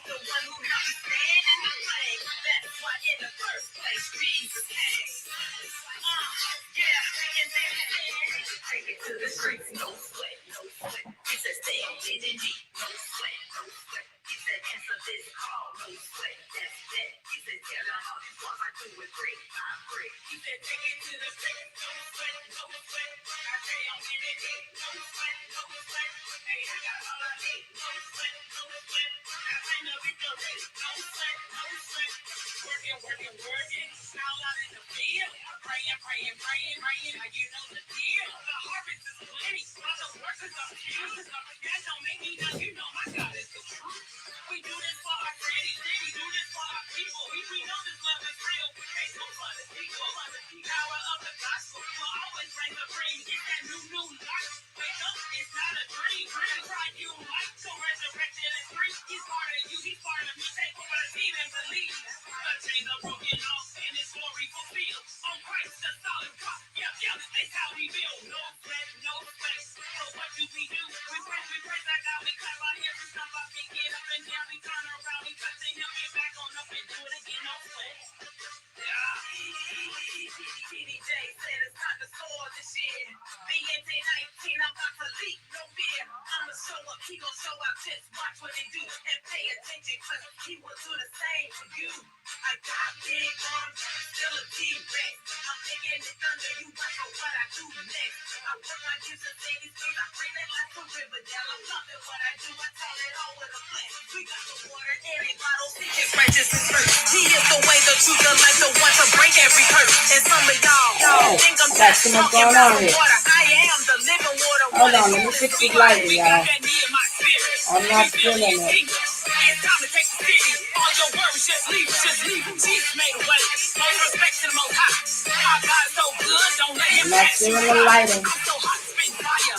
the one who helped me stand in my lane. That's why in the first place Jesus came. Yeah, and then take it to the streets, no sweat, no sweat. He said stay on it and deep, no sweat, no sweat. He said answer this call, no sweat, that's that. He said tell them all these ones I do it great, I'm great. He said take it to the streets, no sweat, no sweat. I stay on it and deep, no sweat, no sweat. Hey, I got all I need, no sweat, no sweat. I claim the victory, no sweat, no sweat. Working, working, working, all out in the field. Praying, praying, praying, praying, now you know the deal. The harvest is plenty, but the workers are few. That don't make me know, you know my God is the truth. We do this for our city, we do this for our people. We know this love is real, we can't do for the people. The power of the gospel will always reign supreme. Get that new life. Wake up, it's not a dream. Try you life, so resurrected and free. He's part of you, he's part of me. Take over the team and believe. The chains are broken off and his glory fulfilled. On Christ, the solid rock. Yeah, this how we build. No sweat, no sweat. So what do? We praise our God. We clap our hands, we stomp our feet, get up and down. We turn around, we touch him, get back on up and do it again. No sweat. TDJ said it's time to soar this year. BNT 19, I'm about to leap, no fear. I'ma show up, he gon' show up, just watch what he do. And pay attention, cause he will do the same to you. I got big arms, still a T-Rex. I'm taking it thunder, you watch for what I do next. I work my gifts and say these things, I bring that life from Riverdale. I'm loving what I do, I tell it all with a plan. We got the water in a bottle, seeking righteousness first. He is the way, the truth, the life, the one to break every curse. And some of y'all think I'm just talking about the water. I am the living water. Hold on, let me fix this lighting, y'all. I'm not feeling it. It's time to take the city. All your worries, just leave. Jesus made a way. Most respect to the most high. Our God's so good, don't let him pass you by. I'm so hot, spit fire.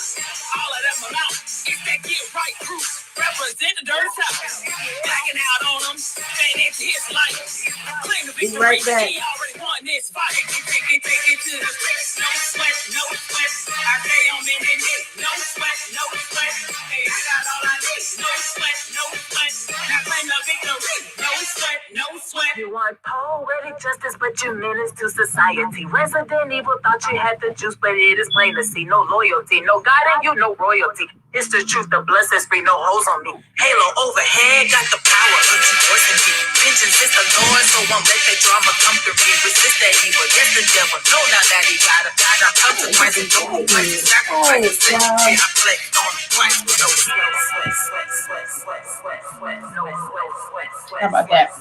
All of them alone. It's that get right proof. Represent the dirty south. Blacking out on them. And it's his life. Claim the victory. Right back. He already won this fight. Take it to the streets. No sweat, no sweat. I stay on minute. No sweat, no sweat. Hey, I got all I need. No sweat, no sweat. Now claim the victory. No sweat, no sweat. You want poetic justice, but you menace to society. Resident Evil thought you had the juice, but it is plain to see. No loyalty, no God in you, no royalty. It's the truth, the blood sets free, no holes on me. Halo overhead, got the power of G-Force and me. Vengeance is the Lord, so won't let that drama come through me. Resist that evil, yes the devil. No, now that he got a God. Now come to Christ and don't be Christ. Sacrifice, set you free. I flex on Christ with no sweat. How about that?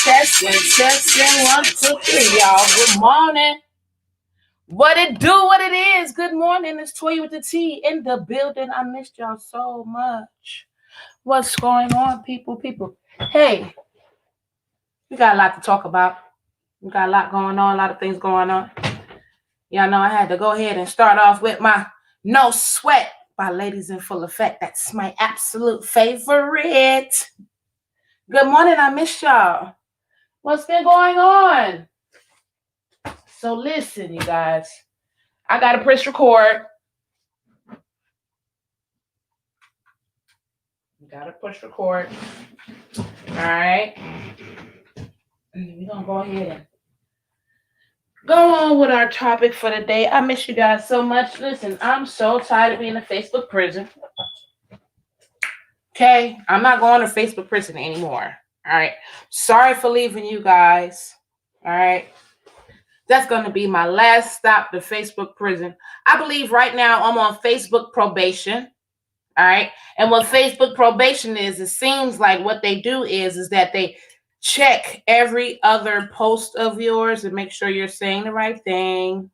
Testing, 1, 2, 3, y'all. Good morning. What it do, what it is. Good morning. It's Toy with the T in the building. I missed y'all so much. What's going on, people? Hey, we got a lot to talk about. We got a lot going on, a lot of things going on. Y'all know I had to go ahead and start off with my No Sweat by Ladies in Full Effect. That's my absolute favorite. Good morning. I missed y'all. What's been going on? So listen, you guys. I got to press record. Got to push record. All right. We're going to go ahead and go on with our topic for the day. I miss you guys so much. Listen, I'm so tired of being in Facebook prison. Okay? I'm not going to Facebook prison anymore. All right? Sorry for leaving you guys. All right? That's going to be my last stop to Facebook prison. I believe right now I'm on Facebook probation. All right? And what Facebook probation is, it seems like what they do is that they check every other post of yours and make sure you're saying the right thing.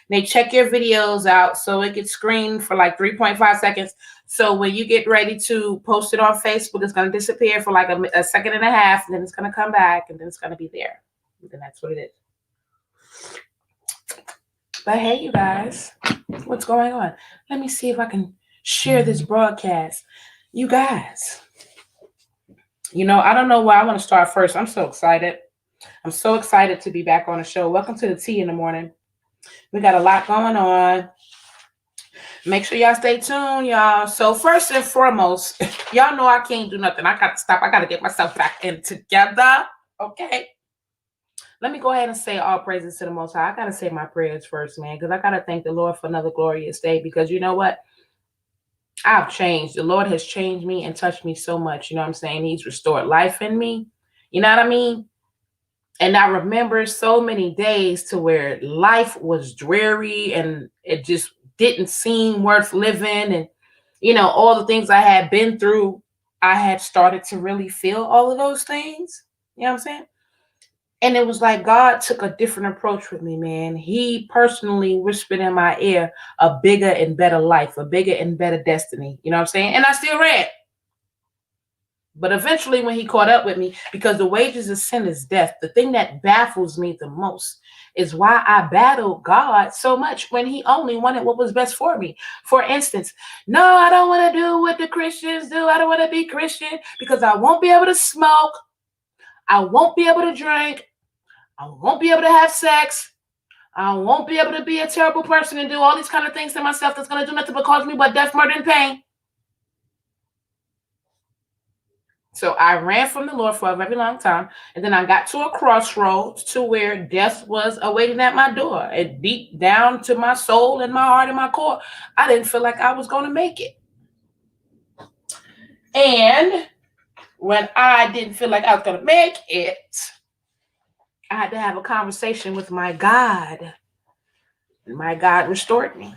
They check your videos out so it gets screened for like 3.5 seconds. So when you get ready to post it on Facebook, it's going to disappear for like a second and a half, and then it's going to come back, and then it's going to be there. And then that's what it is. But hey, you guys, what's going on? Let me see if I can share this broadcast. You guys, you know, I don't know where I want to start first. I'm so excited. I'm so excited to be back on the show. Welcome to the Tea in the Morning. We got a lot going on. Make sure y'all stay tuned, y'all. So first and foremost, y'all know I can't do nothing. I got to stop. I got to get myself back in together. Okay. Let me go ahead and say all praises to the Most High. I got to say my prayers first, man, because I got to thank the Lord for another glorious day. Because you know what? I've changed. The Lord has changed me and touched me so much. You know what I'm saying? He's restored life in me. You know what I mean? And I remember so many days to where life was dreary and it just didn't seem worth living. And, you know, all the things I had been through, I had started to really feel all of those things. You know what I'm saying? And it was like God took a different approach with me, man. He personally whispered in my ear a bigger and better life, a bigger and better destiny. You know what I'm saying? And I still ran. But eventually, when he caught up with me, because the wages of sin is death, the thing that baffles me the most is why I battled God so much when he only wanted what was best for me. For instance, no, I don't want to do what the Christians do. I don't want to be Christian because I won't be able to smoke. I won't be able to drink. I won't be able to have sex. I won't be able to be a terrible person and do all these kind of things to myself that's going to do nothing but cause me but death, murder, and pain. So I ran from the Lord for a very long time. And then I got to a crossroads to where death was awaiting at my door. And deep down to my soul and my heart and my core, I didn't feel like I was going to make it. And when I didn't feel like I was going to make it, I had to have a conversation with my God. And my God restored me.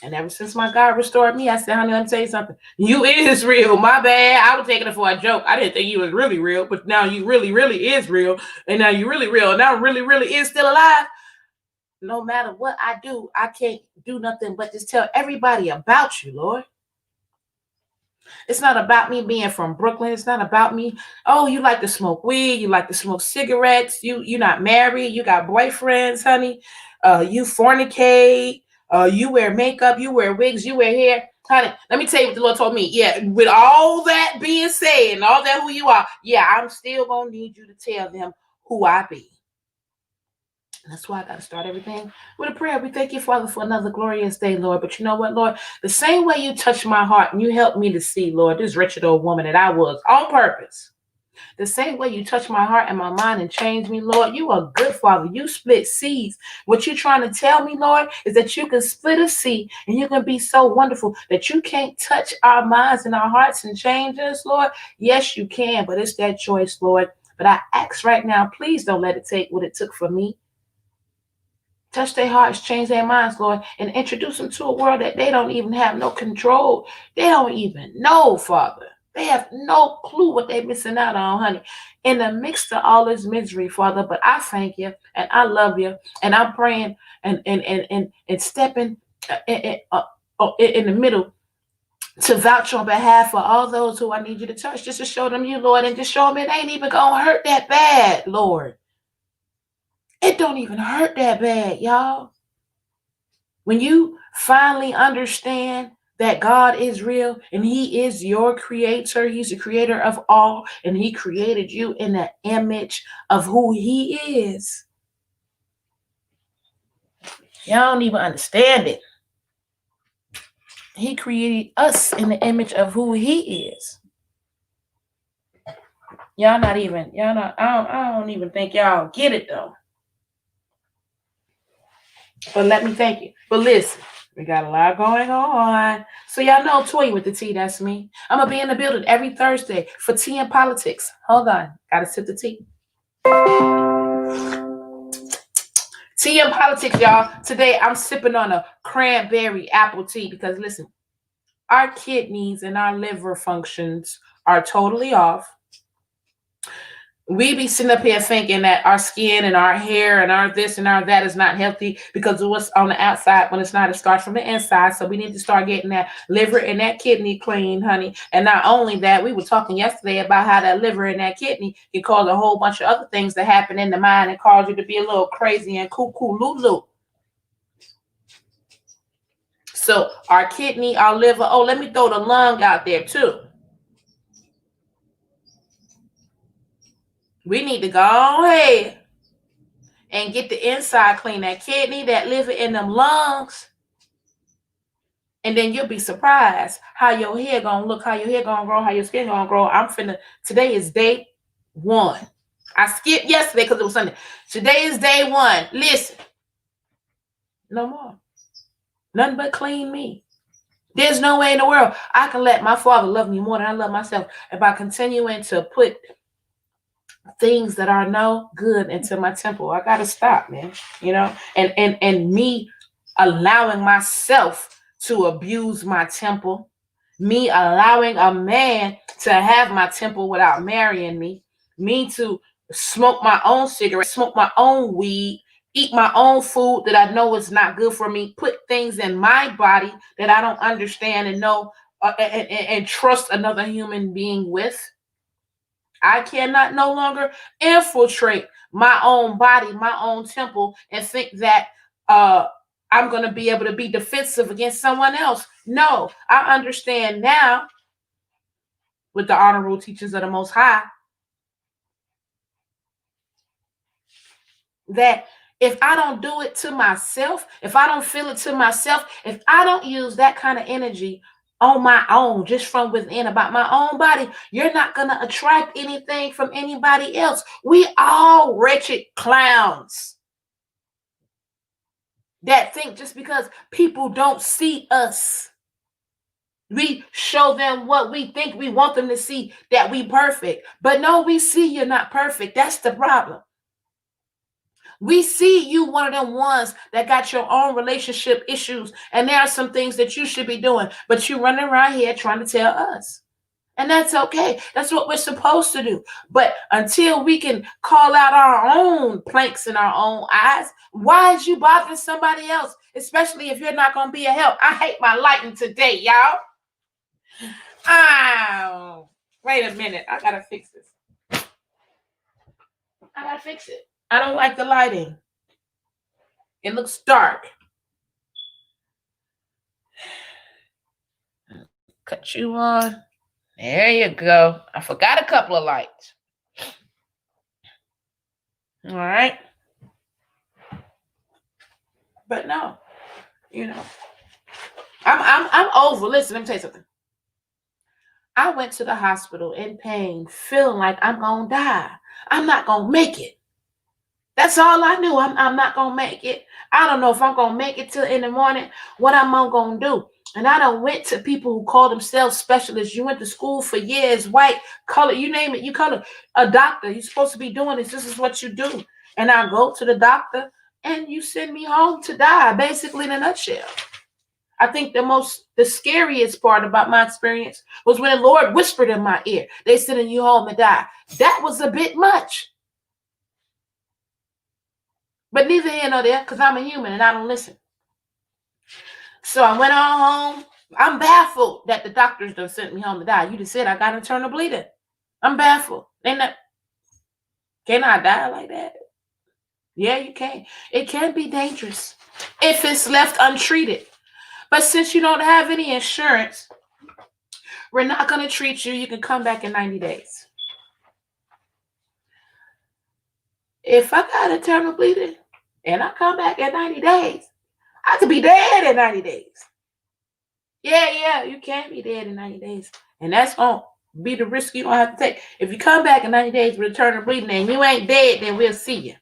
And ever since my God restored me, I said, honey, let me tell you something. You is real. My bad. I was taking it for a joke. I didn't think you was really real, but now you really, really is real. And now you really real. And now really, really is still alive. No matter what I do, I can't do nothing but just tell everybody about you, Lord. It's not about me being from Brooklyn. It's not about me. Oh, you like to smoke weed. You like to smoke cigarettes. You're not married. You got boyfriends, honey. You fornicate. You wear makeup. You wear wigs. You wear hair. Honey, let me tell you what the Lord told me. Yeah, with all that being said and all that who you are, yeah, I'm still going to need you to tell them who I be. That's why I got to start everything with a prayer. We thank you, Father, for another glorious day, Lord. But you know what, Lord? The same way you touched my heart and you helped me to see, Lord, this wretched old woman that I was on purpose. The same way you touched my heart and my mind and changed me, Lord, you are good, Father. You split seas. What you're trying to tell me, Lord, is that you can split a sea and you can be so wonderful that you can't touch our minds and our hearts and change us, Lord. Yes, you can, but it's that choice, Lord. But I ask right now, please don't let it take what it took for me. Touch their hearts, change their minds, Lord, and introduce them to a world that they don't even have no control. They don't even know, Father. They have no clue what they're missing out on, honey. In the midst of all this misery, Father, but I thank you and I love you and I'm praying and stepping in the middle to vouch on behalf of all those who I need you to touch, just to show them you, Lord, and just show them it ain't even gonna hurt that bad, Lord. It don't even hurt that bad, y'all. When you finally understand that God is real and he is your creator, he's the creator of all, and he created you in the image of who he is. Y'all don't even understand it. He created us in the image of who he is. I don't even think y'all get it though. But let me thank you. But listen, we got a lot going on. So y'all know Toy with the tea, that's me. I'm going to be in the building every Thursday for Tea and Politics. Hold on. Got to sip the tea. Tea and Politics, y'all. Today I'm sipping on a cranberry apple tea because listen, our kidneys and our liver functions are totally off. We be sitting up here thinking that our skin and our hair and our this and our that is not healthy because of what's on the outside when it's not. It starts from the inside. So we need to start getting that liver and that kidney clean, honey. And not only that, we were talking yesterday about how that liver and that kidney can cause a whole bunch of other things to happen in the mind and cause you to be a little crazy and cuckoo lulu. So our kidney, our liver, oh, let me throw the lung out there too. We need to go ahead and get the inside clean, that kidney, that liver, and them lungs. And then you'll be surprised how your hair gonna look, how your hair gonna grow, how your skin gonna grow. Today is day one. I skipped yesterday because it was Sunday. Today is day one. Listen, no more. Nothing but clean me. There's no way in the world I can let my Father love me more than I love myself if I continuing to put things that are no good into my temple. I gotta stop, man. And me allowing myself to abuse my temple, me allowing a man to have my temple without marrying me to smoke my own cigarette, smoke my own weed, eat my own food that I know is not good for me, put things in my body that I don't understand and know and trust another human being with. I cannot no longer infiltrate my own body, my own temple, and think that I'm going to be able to be defensive against someone else. No, I understand now with the honorable teachings of the Most High that if I don't do it to myself, if I don't feel it to myself, if I don't use that kind of energy on my own, just from within about my own body, you're not going to attract anything from anybody else. We all wretched clowns that think just because people don't see us, we show them what we think we want them to see, that we perfect. But no, we see you're not perfect. That's the problem. We see you one of them ones that got your own relationship issues, and there are some things that you should be doing, but you running around here trying to tell us. And that's okay. That's what we're supposed to do. But until we can call out our own planks in our own eyes, why is you bothering somebody else? Especially if you're not going to be a help. I hate my lighting today, y'all. Oh, wait a minute. I got to fix this. I got to fix it. I don't like the lighting. It looks dark. Cut you on. There you go. I forgot a couple of lights. All right. But no, I'm over. Listen, let me tell you something. I went to the hospital in pain, feeling like I'm gonna die. I'm not gonna make it. That's all I knew. I'm not gonna make it. I don't know if I'm gonna make it till in the morning. What am I gonna do? And I done went to people who call themselves specialists. You went to school for years, white, color, you name it. You color a doctor. You're supposed to be doing this. This is what you do. And I go to the doctor, and you send me home to die. Basically, in a nutshell. I think the scariest part about my experience was when the Lord whispered in my ear, "They sending you home to die." That was a bit much. But neither here nor there, because I'm a human and I don't listen. So I went on home. I'm baffled that the doctors done sent me home to die. You just said I got internal bleeding. I'm baffled. Can I die like that? Yeah, you can. It can be dangerous if it's left untreated. But since you don't have any insurance, we're not going to treat you. You can come back in 90 days. If I got internal bleeding and I come back in 90 days, I could be dead in 90 days. Yeah, you can be dead in 90 days. And that's going to be the risk you're going to have to take. If you come back in 90 days with internal bleeding and you ain't dead, then we'll see you.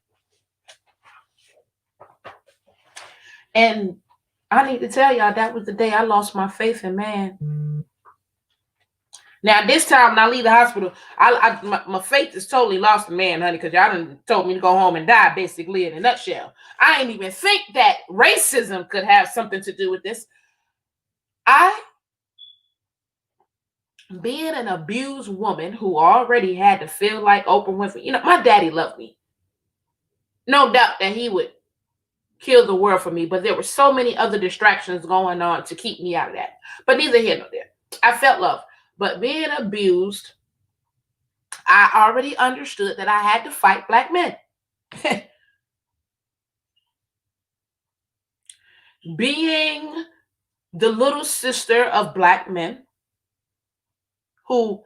And I need to tell y'all, that was the day I lost my faith in man. Now, this time when I leave the hospital, my faith is totally lost in man, honey, because y'all done told me to go home and die, basically, in a nutshell. I ain't even think that racism could have something to do with this. Being an abused woman who already had to feel like Oprah Winfrey, my daddy loved me. No doubt that he would kill the world for me, but there were so many other distractions going on to keep me out of that. But neither here nor there. I felt love. But being abused, I already understood that I had to fight black men. Being the little sister of black men who,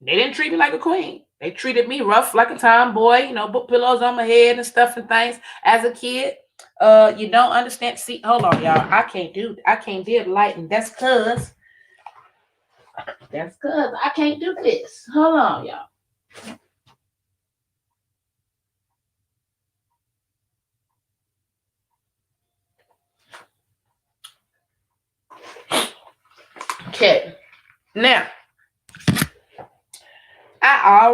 they didn't treat me like a queen. They treated me rough like a tomboy, put pillows on my head and stuff and things as a kid. You don't understand. See, hold on, y'all. I can't do the lighting. That's cause I can't do this. Hold on, y'all. Okay. Now, I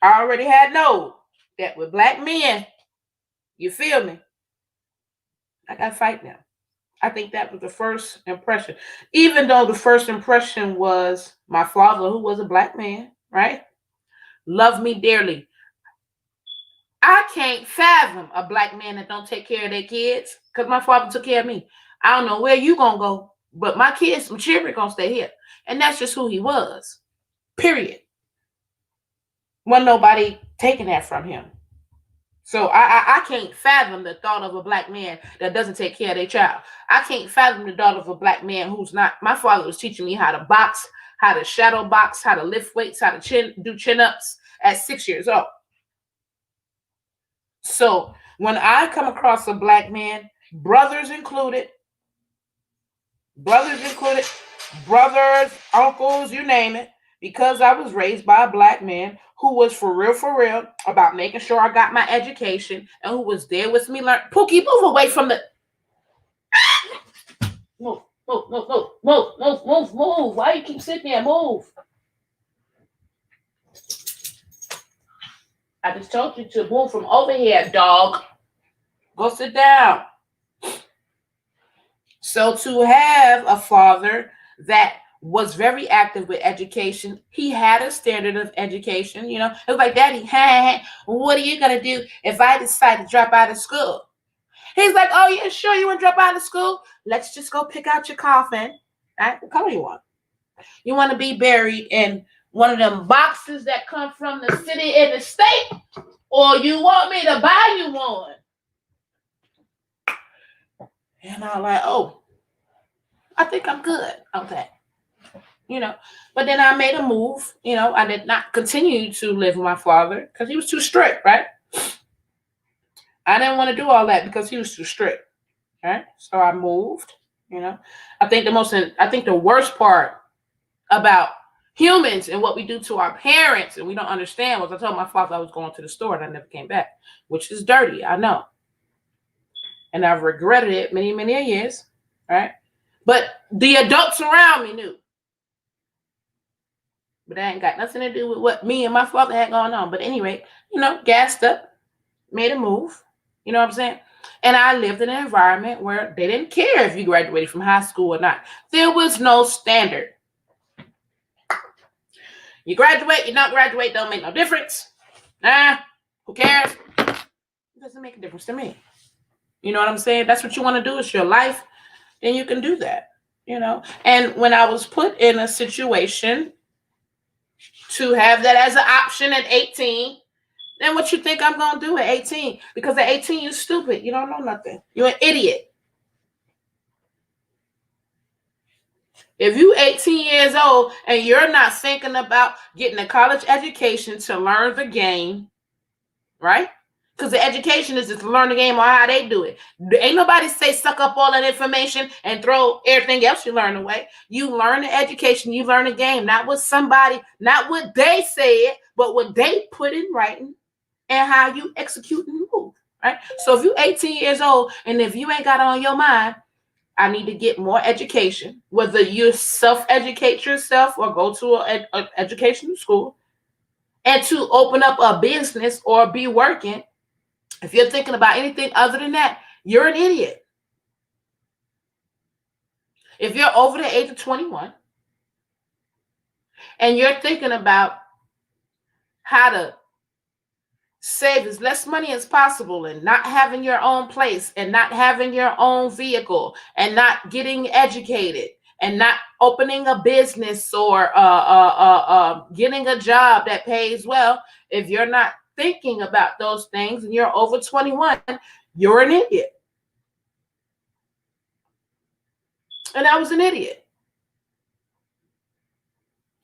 already had know that with black men, you feel me? I gotta fight them. I think that was the first impression. Even though the first impression was my father, who was a black man, right? Loved me dearly. I can't fathom a black man that don't take care of their kids because my father took care of me. I don't know where you gonna go, but my kids, some children gonna stay here. And that's just who he was. Period. Wasn't nobody taking that from him. So I can't fathom the thought of a black man that doesn't take care of their child. I can't fathom the thought of a black man who's not. My father was teaching me how to box, how to shadow box, how to lift weights, how to do chin ups at 6 years old. So when I come across a black man, brothers included, brothers included, brothers, uncles, you name it, because I was raised by a black man who was for real about making sure I got my education and who was there with me. Learn, Pookie, move away from the. Move, move, move, move, move, move, move, move. Why you keep sitting there? Move. I just told you to move from over here, dog. Go sit down. So to have a father that was very active with education, he had a standard of education. You know, it was like, Daddy, hey, what are you gonna do if I decide to drop out of school? He's like, oh, yeah, sure, you want to drop out of school? Let's just go pick out your coffin. All right, what color you want? You want to be buried in one of them boxes that come from the city and the state, or you want me to buy you one? And I'm like, oh, I think I'm good on that. You know, but then I made a move. You know, I did not continue to live with my father because he was too strict, right? I didn't want to do all that because he was too strict, right? So I moved. You know, I think the worst part about humans and what we do to our parents and we don't understand was I told my father I was going to the store and I never came back, which is dirty, I know, and I've regretted it many years, right? But the adults around me knew. But that ain't got nothing to do with what me and my father had going on. But anyway, you know, gassed up, made a move. You know what I'm saying? And I lived in an environment where they didn't care if you graduated from high school or not. There was no standard. You graduate, you not graduate, don't make no difference. Nah, who cares? It doesn't make a difference to me. You know what I'm saying? That's what you want to do. It's your life. Then you can do that. You know? And when I was put in a situation to have that as an option at 18, then what you think I'm going to do at 18? Because at 18, you're stupid. You don't know nothing. You're an idiot. If you're 18 years old and you're not thinking about getting a college education to learn the game, right? Because the education is just to learn the game or how they do it. Ain't nobody say suck up all that information and throw everything else you learn away. You learn the education, you learn the game, not what somebody, not what they said, but what they put in writing and how you execute and move, right? So if you're 18 years old and if you ain't got on your mind, I need to get more education, whether you self-educate yourself or go to an educational school, and to open up a business or be working. If you're thinking about anything other than that, you're an idiot. If you're over the age of 21 and you're thinking about how to save as less money as possible and not having your own place and not having your own vehicle and not getting educated and not opening a business or getting a job that pays well, if you're not thinking about those things and you're over 21, you're an idiot. And I was an idiot.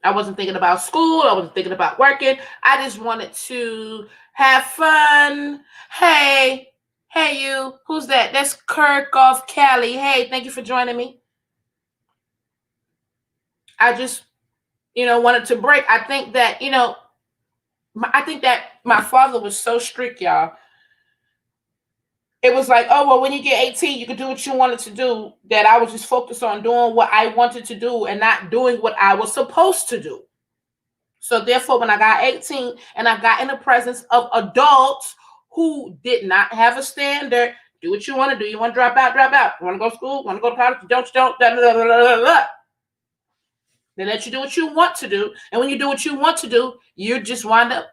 I wasn't thinking about school. I wasn't thinking about working. I just wanted to have fun. Hey, Hey, you. Who's that? That's Kirk of Cali. Hey, thank you for joining me. I just, wanted to break. I think that, my father was so strict, y'all. It was like, oh, well, when you get 18, you can do what you wanted to do, that I was just focused on doing what I wanted to do and not doing what I was supposed to do. So therefore, when I got 18 and I got in the presence of adults who did not have a standard, do what you want to do. You want to drop out, drop out. You want to go to school, want to go to college, don't. Blah, blah, blah, blah, blah. They let you do what you want to do. And when you do what you want to do, you just wind up,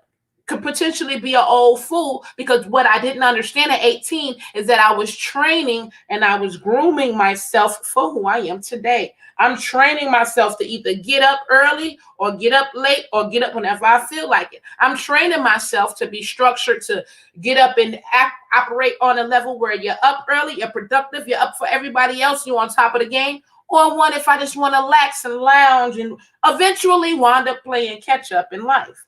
could potentially be an old fool, because what I didn't understand at 18 is that I was training and I was grooming myself for who I am today. I'm training myself to either get up early or get up late or get up whenever I feel like it. I'm training myself to be structured, to get up and operate on a level where you're up early, you're productive, you're up for everybody else, you're on top of the game. Or one if I just want to relax and lounge and eventually wind up playing catch up in life.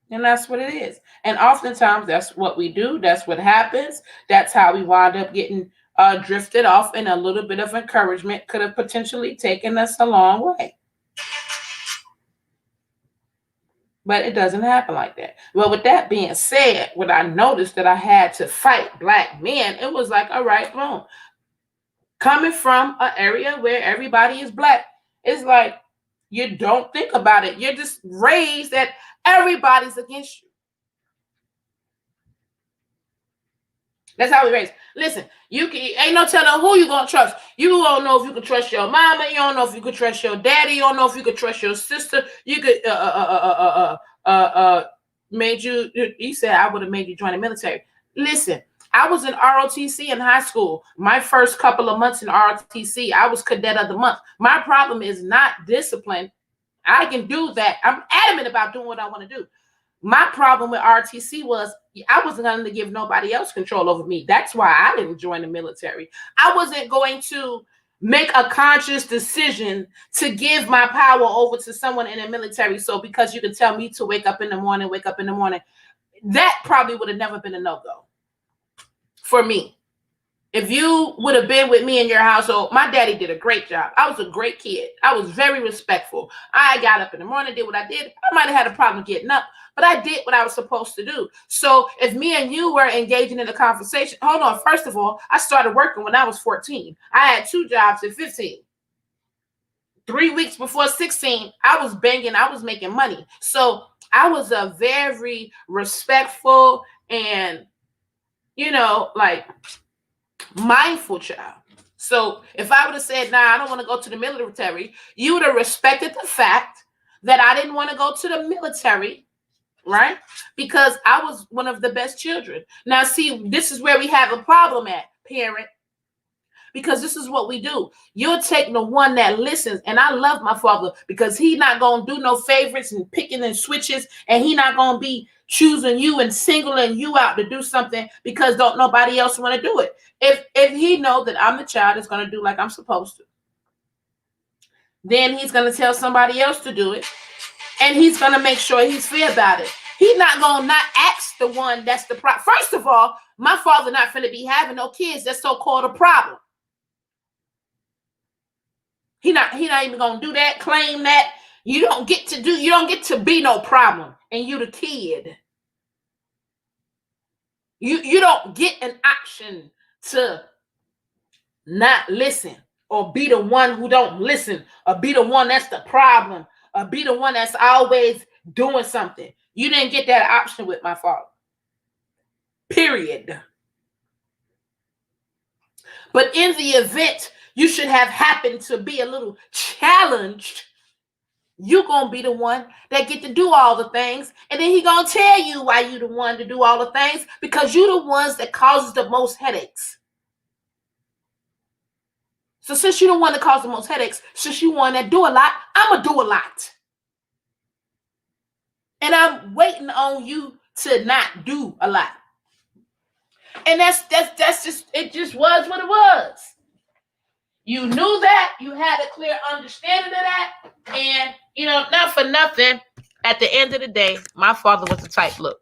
And that's what it is. And oftentimes that's what we do. That's what happens. That's how we wind up getting drifted off, and a little bit of encouragement could have potentially taken us a long way. But it doesn't happen like that. Well, with that being said, when I noticed that I had to fight black men, it was like, all right, boom. Coming from an area where everybody is black, it's like you don't think about it. You're just raised that everybody's against you. That's how we raised. Listen, ain't no telling who you gonna trust. You don't know if you can trust your mama. You don't know if you can trust your daddy. You don't know if you can trust your sister. You could made you. You said I would have made you join the military. Listen. I was in ROTC in high school. My first couple of months in ROTC, I was cadet of the month. My problem is not discipline. I can do that. I'm adamant about doing what I want to do. My problem with ROTC was I wasn't going to give nobody else control over me. That's why I didn't join the military. I wasn't going to make a conscious decision to give my power over to someone in the military. So because you can tell me to wake up in the morning, that probably would have never been a no-go. For me, if you would have been with me in your household, my daddy did a great job. I was a great kid. I was very respectful. I got up in the morning, did what I did. I might have had a problem getting up, but I did what I was supposed to do. So if me and you were engaging in a conversation, hold on. First of all, I started working when I was 14. I had 2 jobs at 15. 3 weeks before 16, I was banging. I was making money. So I was a very respectful and mindful child. So if I would have said, nah, I don't want to go to the military, you would have respected the fact that I didn't want to go to the military, right? Because I was one of the best children. Now, see, this is where we have a problem at, parent. Because this is what we do. You'll take the one that listens. And I love my father because he not going to do no favorites and picking and switches. And he not going to be choosing you and singling you out to do something because don't nobody else want to do it. If he know that I'm the child that's going to do like I'm supposed to, then he's going to tell somebody else to do it. And he's going to make sure he's fair about it. He's not going to not ask the one that's the problem. First of all, my father not finna be having no kids that's so-called a problem. He not even gonna do that, claim that. You don't get to be no problem, and you the kid. You don't get an option to not listen, or be the one who don't listen, or be the one that's the problem, or be the one that's always doing something. You didn't get that option with my father. Period. But in the event you should have happened to be a little challenged, you're going to be the one that get to do all the things. And then he going to tell you why you the one to do all the things, because you're the ones that causes the most headaches. So since you're the one that causes the most headaches, since you one that do a lot, I'm going to do a lot. And I'm waiting on you to not do a lot. And that's just, it just was what it was. You knew that, you had a clear understanding of that, and, not for nothing, at the end of the day, my father was the type, look,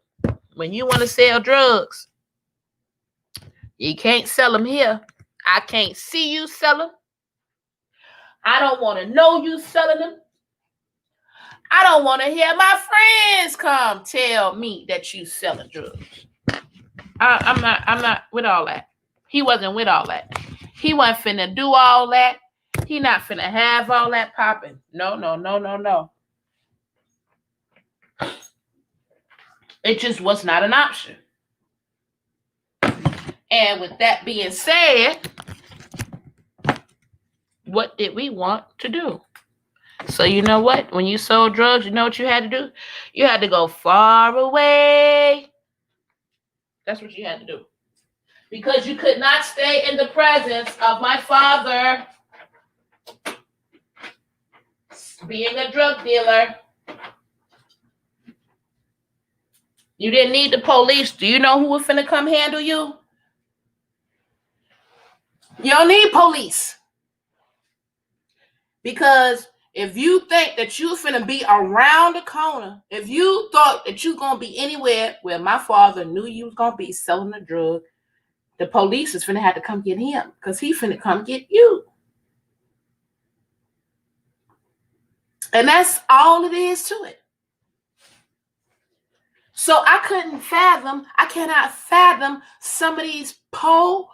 when you want to sell drugs, You can't sell them here. I can't see you sell them. I don't want to know you selling them. I don't want to hear my friends come tell me that you selling drugs. I'm not with all that. He wasn't with all that. He wasn't finna do all that. He not finna have all that popping. No. It just was not an option. And with that being said, what did we want to do? So you know what? When you sold drugs, you know what you had to do? You had to go far away. That's what you had to do. Because you could not stay in the presence of my father being a drug dealer. You didn't need the police. Do you know who was finna come handle you? You don't need police. Because if you think that you finna be around the corner, if you thought that you gonna be anywhere where my father knew you was gonna be selling a drug, the police is finna have to come get him because he finna come get you. And that's all it is to it. So I cannot fathom some of these po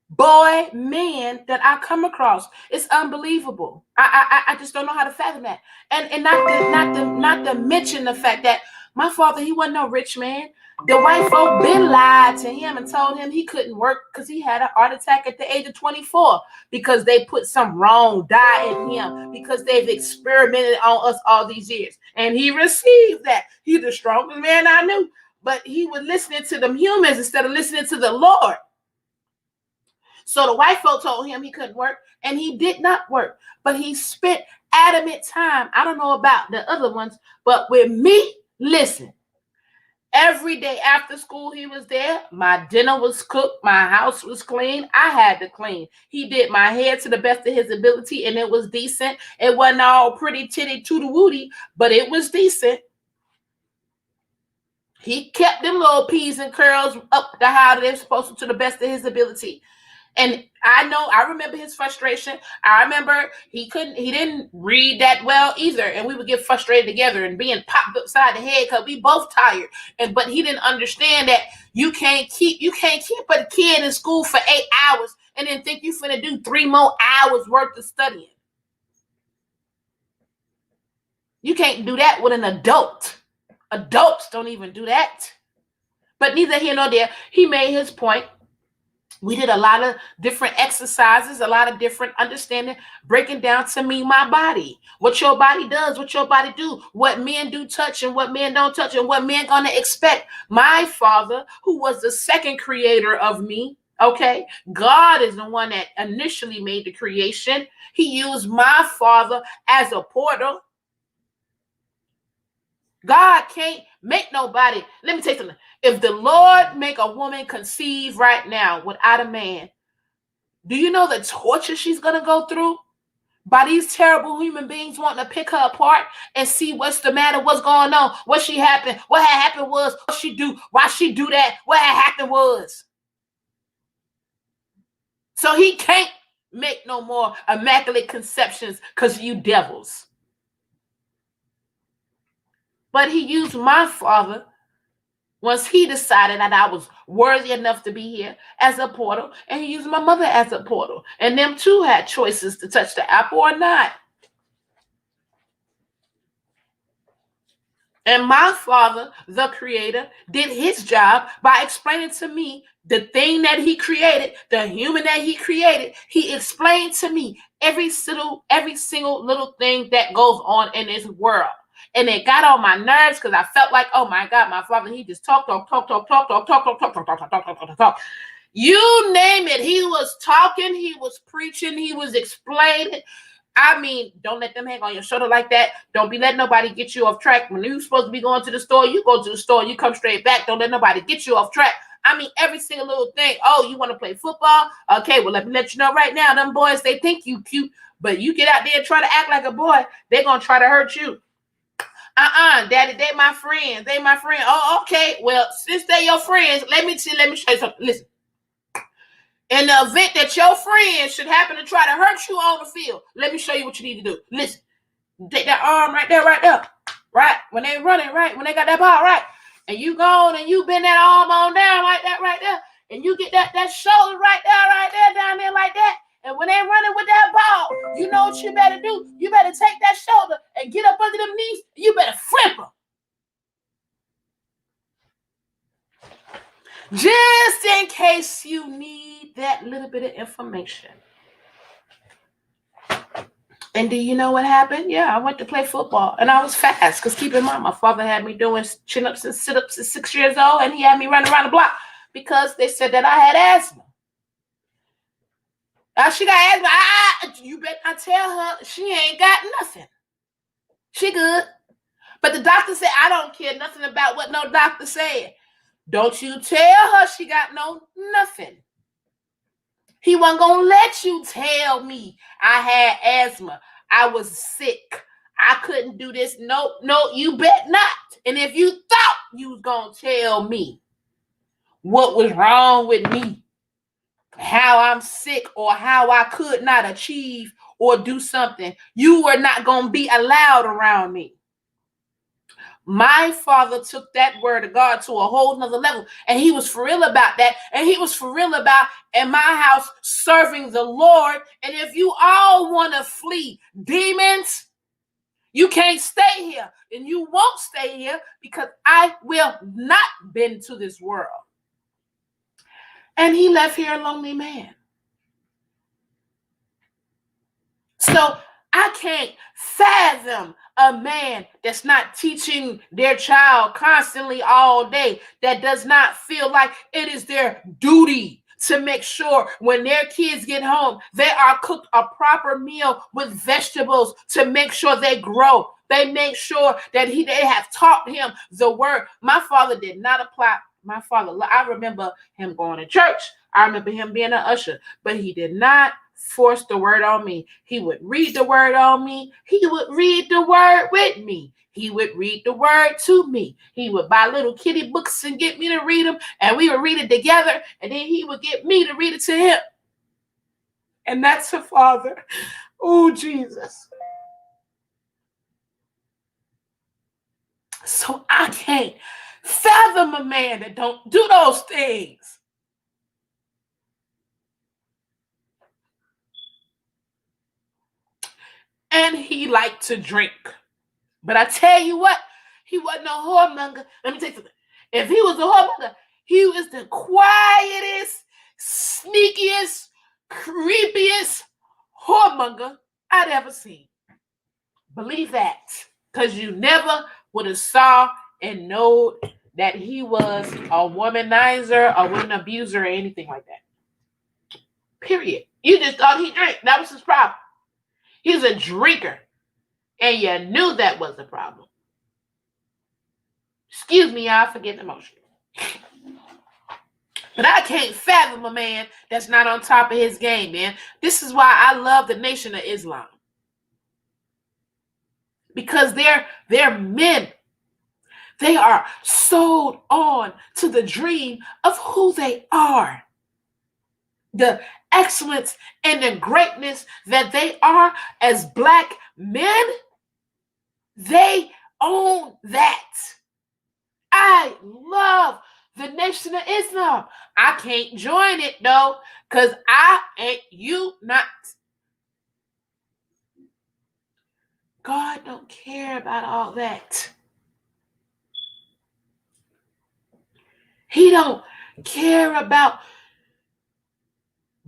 boy men that I come across. It's unbelievable. I just don't know how to fathom that. And not to mention the fact that my father, he wasn't no rich man. The white folk been lied to him and told him he couldn't work because he had a heart attack at the age of 24 because they put some wrong dye in him because they've experimented on us all these years. And he received that. He's the strongest man I knew. But he was listening to them humans instead of listening to the Lord. So the white folk told him he couldn't work, and he did not work. But he spent adamant time. I don't know about the other ones, but with me, listen. Every day after school, he was there. My dinner was cooked. My house was clean. I had to clean. He did my hair to the best of his ability, and it was decent. It wasn't all pretty titty tooty woody, but it was decent. He kept them little peas and curls up to how they're supposed to the best of his ability. And I remember his frustration. I remember he didn't read that well either. And we would get frustrated together and being popped upside the head because we both tired. But he didn't understand that you can't keep a kid in school for 8 hours and then think you finna do 3 more hours worth of studying. You can't do that with an adult. Adults don't even do that. But neither here nor there. He made his point. We did a lot of different exercises, a lot of different understanding, breaking down to me my body, what your body does, what your body do, what men do touch and what men don't touch and what men gonna expect. My father, who was the second creator of me, okay, God is the one that initially made the creation. He used my father as a portal. God can't make nobody. Let me tell you something. If the Lord make a woman conceive right now without a man, do you know the torture she's going to go through by these terrible human beings wanting to pick her apart and see what's the matter, what's going on, what she happened, what had happened was, what she do, why she do that, what had happened was. So he can't make no more immaculate conceptions because you devils. But he used my father once he decided that I was worthy enough to be here as a portal, and he used my mother as a portal. And them two had choices to touch the apple or not. And my father, the creator, did his job by explaining to me the thing that he created, the human that he created. He explained to me every single little thing that goes on in this world. And it got on my nerves because I felt like, oh my God, my father, he just talk. You name it. He was talking, he was preaching, he was explaining. I mean, don't let them hang on your shoulder like that. Don't be letting nobody get you off track. When you're supposed to be going to the store, you go to the store, you come straight back. Don't let nobody get you off track. I mean, every single little thing. Oh, you want to play football? Okay, well, let me let you know right now, them boys, they think you cute, but you get out there and try to act like a boy, they're going to try to hurt you. Daddy, they my friends. They my friend. Oh, okay. Well, since they your friends, let me show you something. Listen. In the event that your friend should happen to try to hurt you on the field, let me show you what you need to do. Listen, take that arm right there, right? When they running, right? When they got that ball, right? And you go on and you bend that arm on down like that, right there. And you get that shoulder right there, down there like that. And when they running with that ball, you know what you better do? You better take that shoulder and get up under them knees. You better flip them. Just in case you need that little bit of information. And do you know what happened? Yeah, I went to play football and I was fast because keep in mind, my father had me doing chin-ups and sit-ups at 6 years old and he had me running around the block because they said that I had asthma. She got asthma. You better not tell her she ain't got nothing. She good. But the doctor said, I don't care nothing about what no doctor said. Don't you tell her she got nothing. He wasn't going to let you tell me I had asthma. I was sick. I couldn't do this. No, you bet not. And if you thought you was going to tell me what was wrong with me, how I'm sick or how I could not achieve or do something, you were not going to be allowed around me. My father took that word of God to a whole nother level. And he was for real about that. And he was for real about in my house serving the Lord. And if you all want to flee demons, you can't stay here. And you won't stay here because I will not bend to this world. And he left here a lonely man. So I can't fathom a man that's not teaching their child constantly all day, that does not feel like it is their duty to make sure when their kids get home, they are cooked a proper meal with vegetables to make sure they grow. They make sure that they have taught him the word. My father did not apply. My father, I remember him going to church. I remember him being an usher, but he did not force the word on me. He would read the word on me. He would read the word with me. He would read the word to me. He would buy little kitty books and get me to read them, and we would read it together, and then he would get me to read it to him. And that's a father. Oh, Jesus. So I can't fathom a man that don't do those things. And he liked to drink. But I tell you what, he wasn't a whoremonger. Let me tell you something. If he was a whoremonger, he was the quietest, sneakiest, creepiest whoremonger I'd ever seen. Believe that. Because you never would have saw and known that he was a womanizer, a woman abuser, or anything like that. Period. You just thought he drank. That was his problem. He's a drinker. And you knew that was the problem. Excuse me, y'all, for getting emotional. But I can't fathom a man that's not on top of his game, man. This is why I love the Nation of Islam. Because they're men. They are sold on to the dream of who they are. The excellence and the greatness that they are as Black men, they own that. I love the Nation of Islam. I can't join it though, because I ain't you not. God don't care about all that. He don't care about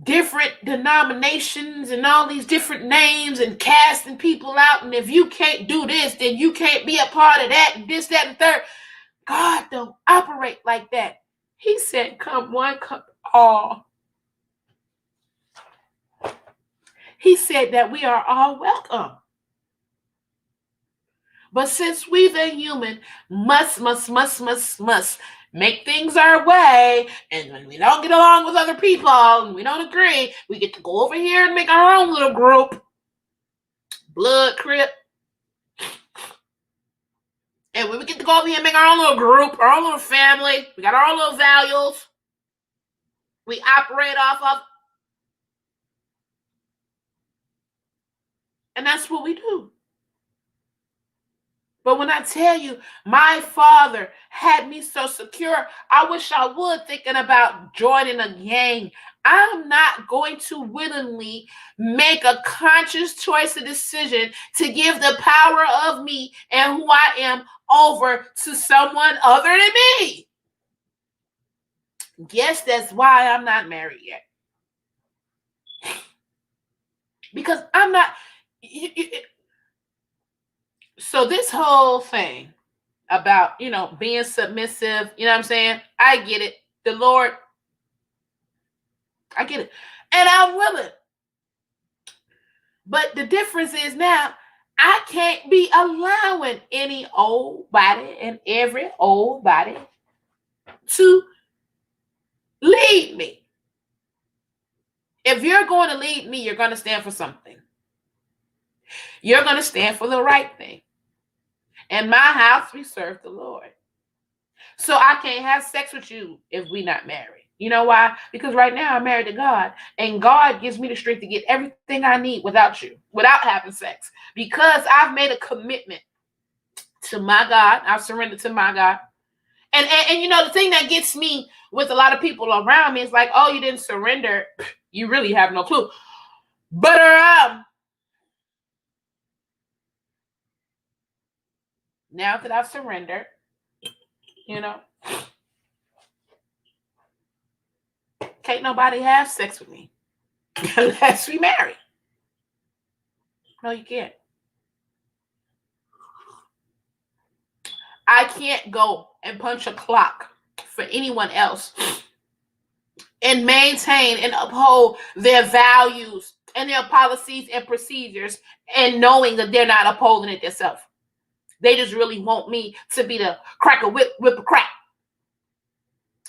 different denominations and all these different names and casting people out. And if you can't do this, then you can't be a part of that and this, that, and third. God don't operate like that. He said, come one, come all. He said that we are all welcome. But since we the human must make things our way, and when we don't get along with other people and we don't agree, we get to go over here and make our own little group. Blood Crip. And when we get to go over here and make our own little group, our own little family, we got our own little values. We operate off of And that's what we do. But when I tell you, my father had me so secure, I wish I would thinking about joining a gang. I'm not going to willingly make a conscious choice and decision to give the power of me and who I am over to someone other than me. Guess that's why I'm not married yet. Because I'm not. So this whole thing about, being submissive, you know what I'm saying? I get it. The Lord, I get it. And I'm willing. But the difference is now, I can't be allowing any old body and every old body to lead me. If you're going to lead me, you're going to stand for something. You're going to stand for the right thing. In my house, we serve the Lord. So I can't have sex with you if we're not married. You know why? Because right now I'm married to God, and God gives me the strength to get everything I need without you, without having sex, because I've made a commitment to my God. I've surrendered to my God. And the thing that gets me with a lot of people around me is like, oh, you didn't surrender. You really have no clue. But now that I've surrendered, can't nobody have sex with me unless we marry. No, you can't. I can't go and punch a clock for anyone else and maintain and uphold their values and their policies and procedures and knowing that they're not upholding it themselves. They just really want me to be the cracker whip a crack.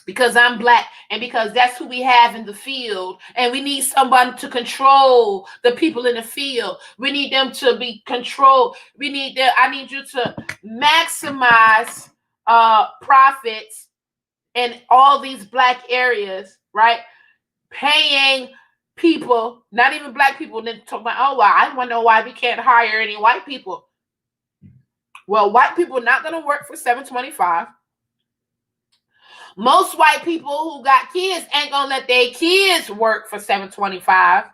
Because I'm black and because that's who we have in the field, and we need someone to control the people in the field. We need them to be controlled. I need you to maximize profits in all these black areas, right? Paying people, not even black people, then talk about, oh, well, I want to know why we can't hire any white people. Well, white people are not going to work for $7.25. Most white people who got kids ain't gonna let their kids work for $7.25.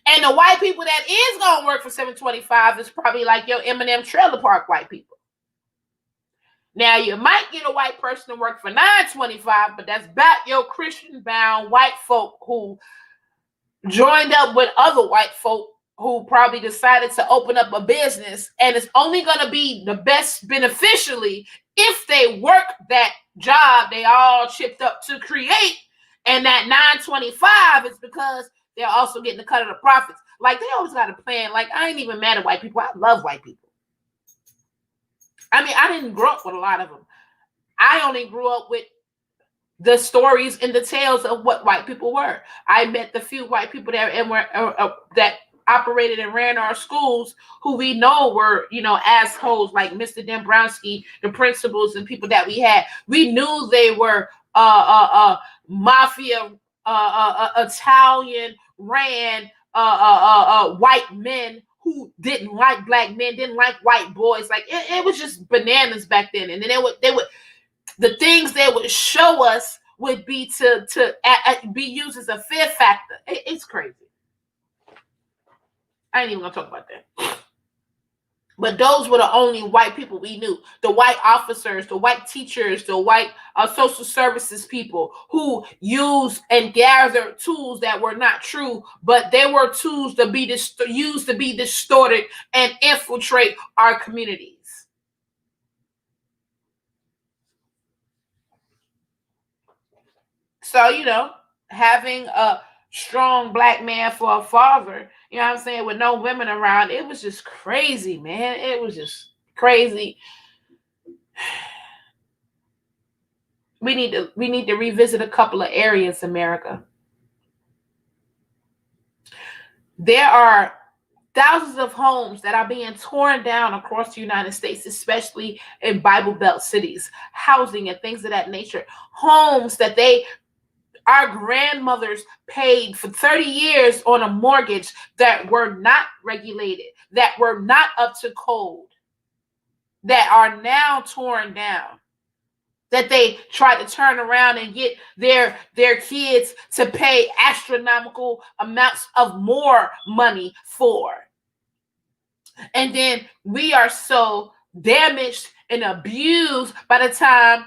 And the white people that is gonna work for $7.25 is probably like your M&M trailer park white people. Now you might get a white person to work for $9.25, but that's about your Christian-bound white folk who joined up with other white folk who probably decided to open up a business, and it's only going to be the best beneficially if they work that job they all chipped up to create. And that $9.25 is because they're also getting a cut of the profits. Like, they always got a plan. Like, I ain't even mad at white people. I love white people. I mean, I didn't grow up with a lot of them. I only grew up with the stories and the tales of what white people were. I met the few white people that operated and ran our schools who we know were, assholes, like Mr. Dombrowski, the principals and people that we had. We knew they were mafia, Italian ran white men who didn't like black men, didn't like white boys. Like it was just bananas back then. And then the things they would show us would be to be used as a fear factor. It's crazy. I ain't even gonna talk about that. But those were the only white people we knew. The white officers, the white teachers, the white social services people who used and gathered tools that were not true, but they were tools to be used to be distorted and infiltrate our communities. So, having a strong black man for a father, you know what I'm saying, with no women around, it was just crazy, man. It was just crazy. We need to revisit a couple of areas, America. There are thousands of homes that are being torn down across the United States, especially in Bible Belt cities, housing and things of that nature. Homes that they Our grandmothers paid for 30 years on a mortgage that were not regulated, that were not up to code, that are now torn down, that they try to turn around and get their kids to pay astronomical amounts of more money for. And then we are so damaged and abused by the time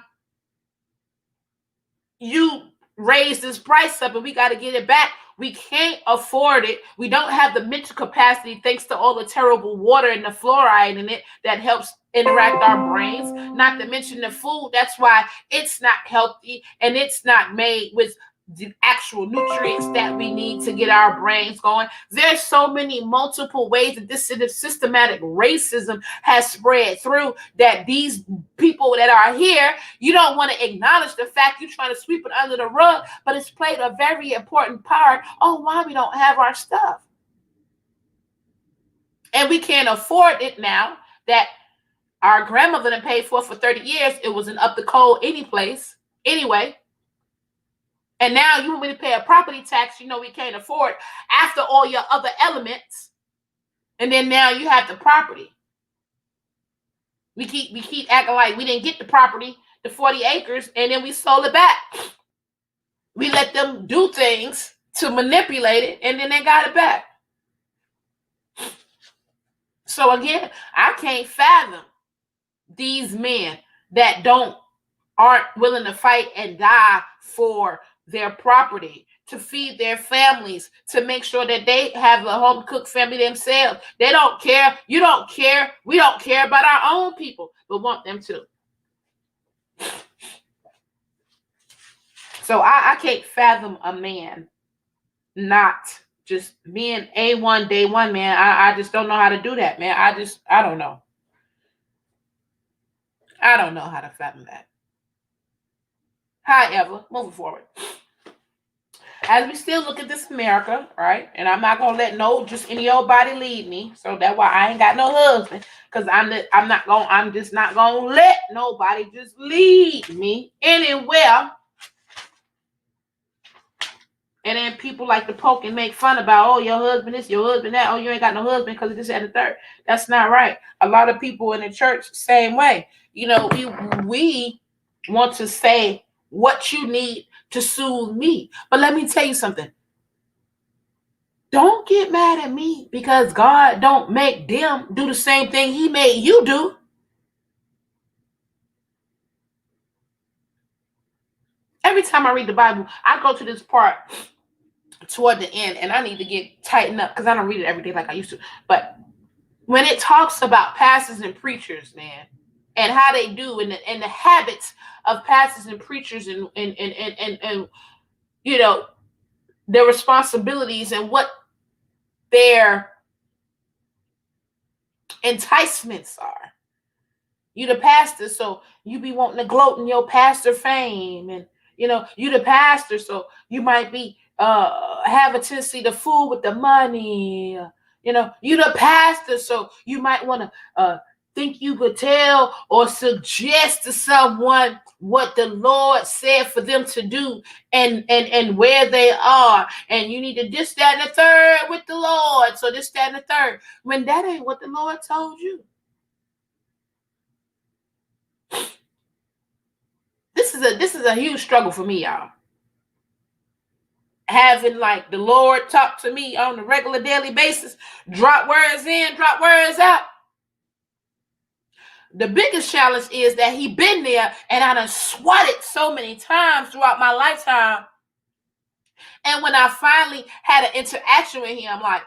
you raise this price up and we got to get it back. We can't afford it. We don't have the mental capacity, thanks to all the terrible water and the fluoride in it that helps interact our brains, not to mention the food. That's why it's not healthy and it's not made with the actual nutrients that we need to get our brains going. There's so many multiple ways that this systematic racism has spread through, that these people that are here, you don't want to acknowledge the fact you're trying to sweep it under the rug, but it's played a very important part on why we don't have our stuff. And we can't afford it now that our grandmother done paid for 30 years. It wasn't up to code anyway. And now you want me to pay a property tax we can't afford after all your other elements. And then now you have the property. We keep acting like we didn't get the property, the 40 acres, and then we sold it back. We let them do things to manipulate it, and then they got it back. So again, I can't fathom these men that aren't willing to fight and die for their property, to feed their families, to make sure that they have a home cooked family themselves. They don't care. You don't care. We don't care about our own people, but want them to. So I can't fathom a man not just being A1 day one, man. I just don't know how to do that, man. I don't know. I don't know how to fathom that. However, moving forward, as we still look at this America, right? And I'm not gonna let just any old body lead me. So that's why I ain't got no husband, because I'm just not gonna let nobody just lead me anywhere. And then people like to poke and make fun about, oh, your husband this, your husband that. Oh, you ain't got no husband because of this and the third. That's not right. A lot of people in the church, same way. We want to say what you need to soothe me. But let me tell you something. Don't get mad at me because God don't make them do the same thing he made you do. Every time I read the Bible, I go to this part toward the end, and I need to get tightened up because I don't read it every day like I used to. But when it talks about pastors and preachers, man, and how they do, and the habits of pastors and preachers, and their responsibilities and what their enticements are. You the pastor, so you be wanting to gloat in your pastor fame, and you the pastor, so you might be have a tendency to fool with the money. You the pastor, so you might want to think you could tell or suggest to someone what the Lord said for them to do, and where they are, and you need to this, that, and the third with the Lord. So this, that, and the third, when that ain't what the Lord told you. This is a huge struggle for me, y'all. Having like the Lord talk to me on a regular daily basis, drop words in, drop words out. The biggest challenge is that he been there, and I done swatted so many times throughout my lifetime. And when I finally had an interaction with him, I'm like,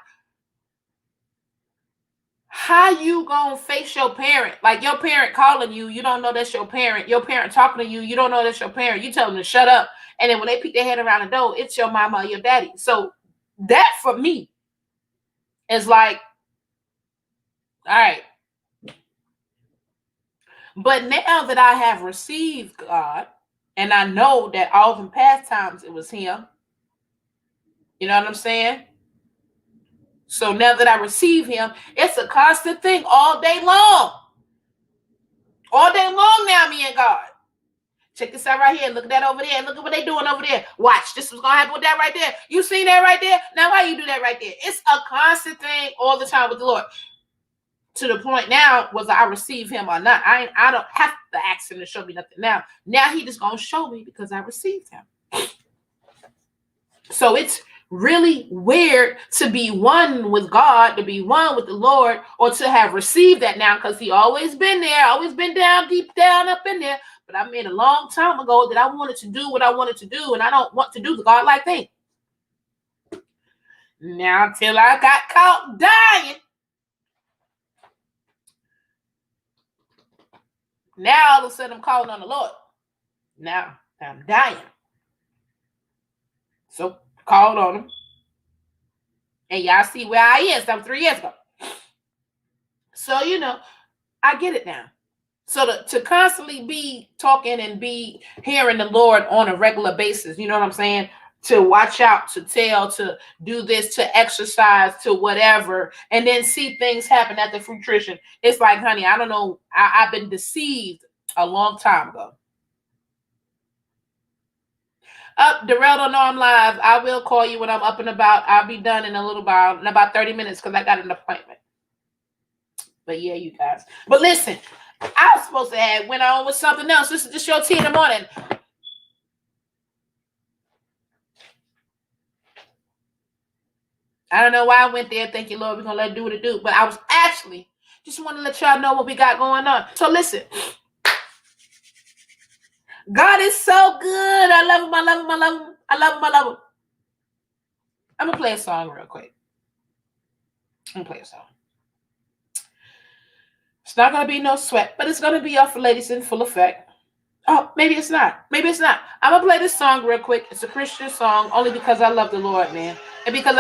how you gonna face your parent? Like your parent calling you, you don't know that's your parent. Your parent talking to you, you don't know that's your parent. You tell them to shut up. And then when they peek their head around the door, it's your mama or your daddy. So that for me is like, all right. But now that I have received God, and I know that all the past times it was him, you know what I'm saying? So now that I receive him, it's a constant thing all day long. All day long now, me and God. Check this out right here. Look at that over there. Look at what they doing over there. Watch. This was going to happen with that right there. You seen that right there? Now, why you do that right there? It's a constant thing all the time with the Lord. To the point now, was I receive him or not? I don't have to ask him to show me nothing now. Now he just going to show me because I received him. So it's really weird to be one with God, to be one with the Lord, or to have received that now, because he always been there, always been down, deep down up in there. But I made a long time ago that I wanted to do what I wanted to do, and I don't want to do the God-like thing. Now, till I got caught dying, now all of a sudden I'm calling on the Lord. Now I'm dying. So called on him. And y'all see where I is. That was 3 years ago. So, you know, I get it now. So to constantly be talking and be hearing the Lord on a regular basis, you know what I'm saying? To watch out, to tell, to do this, to exercise, to whatever, and then see things happen at the fruition. It's like, honey, I don't know. I've been deceived a long time ago. Darrell don't know I'm live. I will call you when I'm up and about. I'll be done in about 30 minutes because I got an appointment. But yeah, you guys. But listen, I was supposed to have went on with something else. This is just your tea in the morning. I don't know why I went there. Thank you, Lord. We're going to let it do what it do. But I was actually just want to let y'all know what we got going on. So listen. God is so good. I love him. I love him. I love him. I love him. I love him. I'm going to play a song real quick. I'm going to play a song. It's not going to be no sweat, but it's going to be off for ladies in full effect. Oh, maybe it's not. Maybe it's not. I'm going to play this song real quick. It's a Christian song only because I love the Lord, man. And because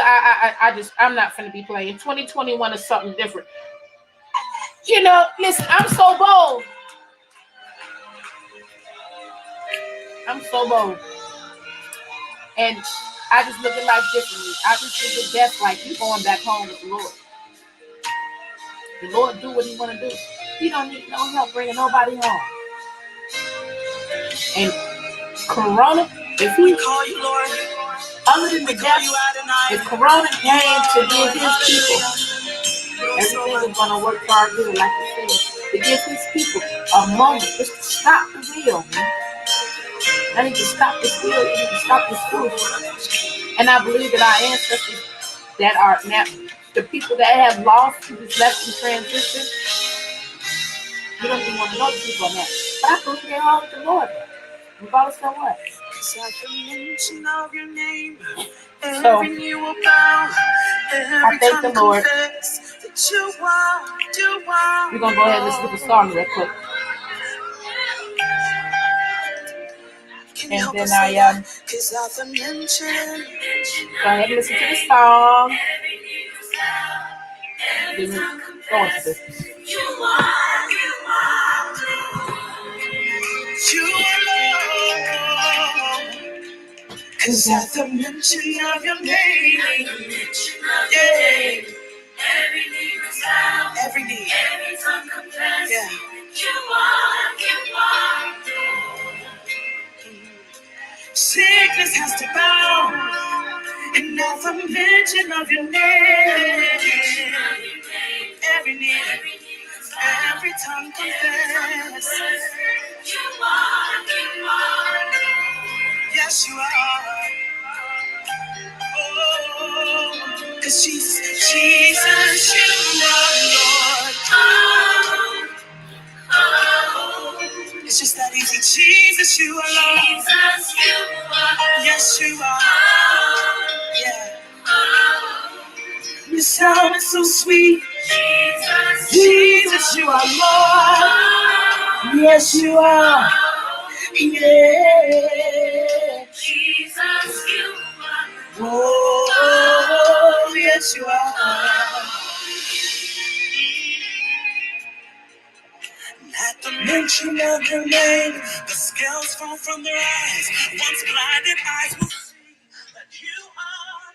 I'm not going to be playing. 2021 is something different. You know, listen, I'm so bold. I'm so bold. And I just look at life differently. I just look at death like you going back home with the Lord. The Lord do what he want to do. He don't need no help bringing nobody home. And Corona, if he call you Lord, other than the death, if Corona came to give his people, everything is going to work for our good, like you said, to give his people a moment just to stop the wheel, man. I need to stop this wheel. I need to stop this food. And I believe that our ancestors that are now, the people that have lost, who just left in transition, you don't even want to know the people on that. But I believe they're all with the Lord, regardless of what. So I thank the Lord. We're going to go ahead and listen to the song real quick. And then I go ahead and listen to the song. Then we go into this. You are Lord. 'Cause at the mention of your name, yeah. Every knee is bow, every tongue confess. Yeah. You are Lord. Sickness has to bow, and at the mention of your name, every knee, every tongue confess. You are Lord. Yes, you are. Oh, 'cause Jesus, you are Lord. It's just that easy. Jesus, you are Lord. Jesus, you are. Yes, you are. Yeah. Your sound is so sweet. Jesus, you are Lord. Yes, you are. Yeah. Jesus, you are. Oh, yes, you are. At the mention of your name, the scales fall from their eyes. Once blinded eyes will see that you are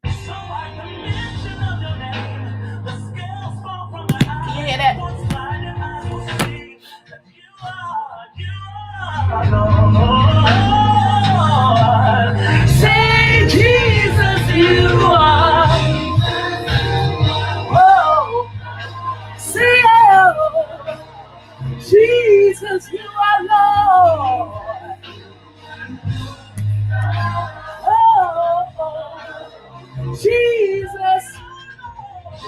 Lord. So I can mention Lord. Say, Jesus, you are. Oh, say, oh, Jesus, you are Lord. Oh, Jesus.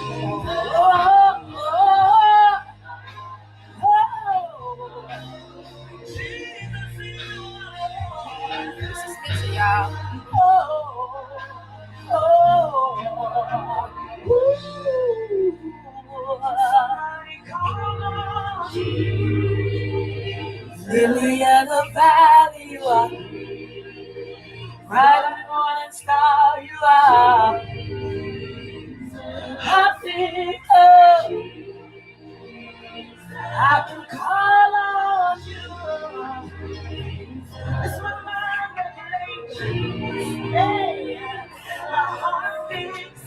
Oh, oh, oh. This is good to y'all. Oh, oh, ooh. Lily of the valley, you are. Bright and morning star, you are. I think I can call on you. It's my mind regulation. Yeah, my heart thinks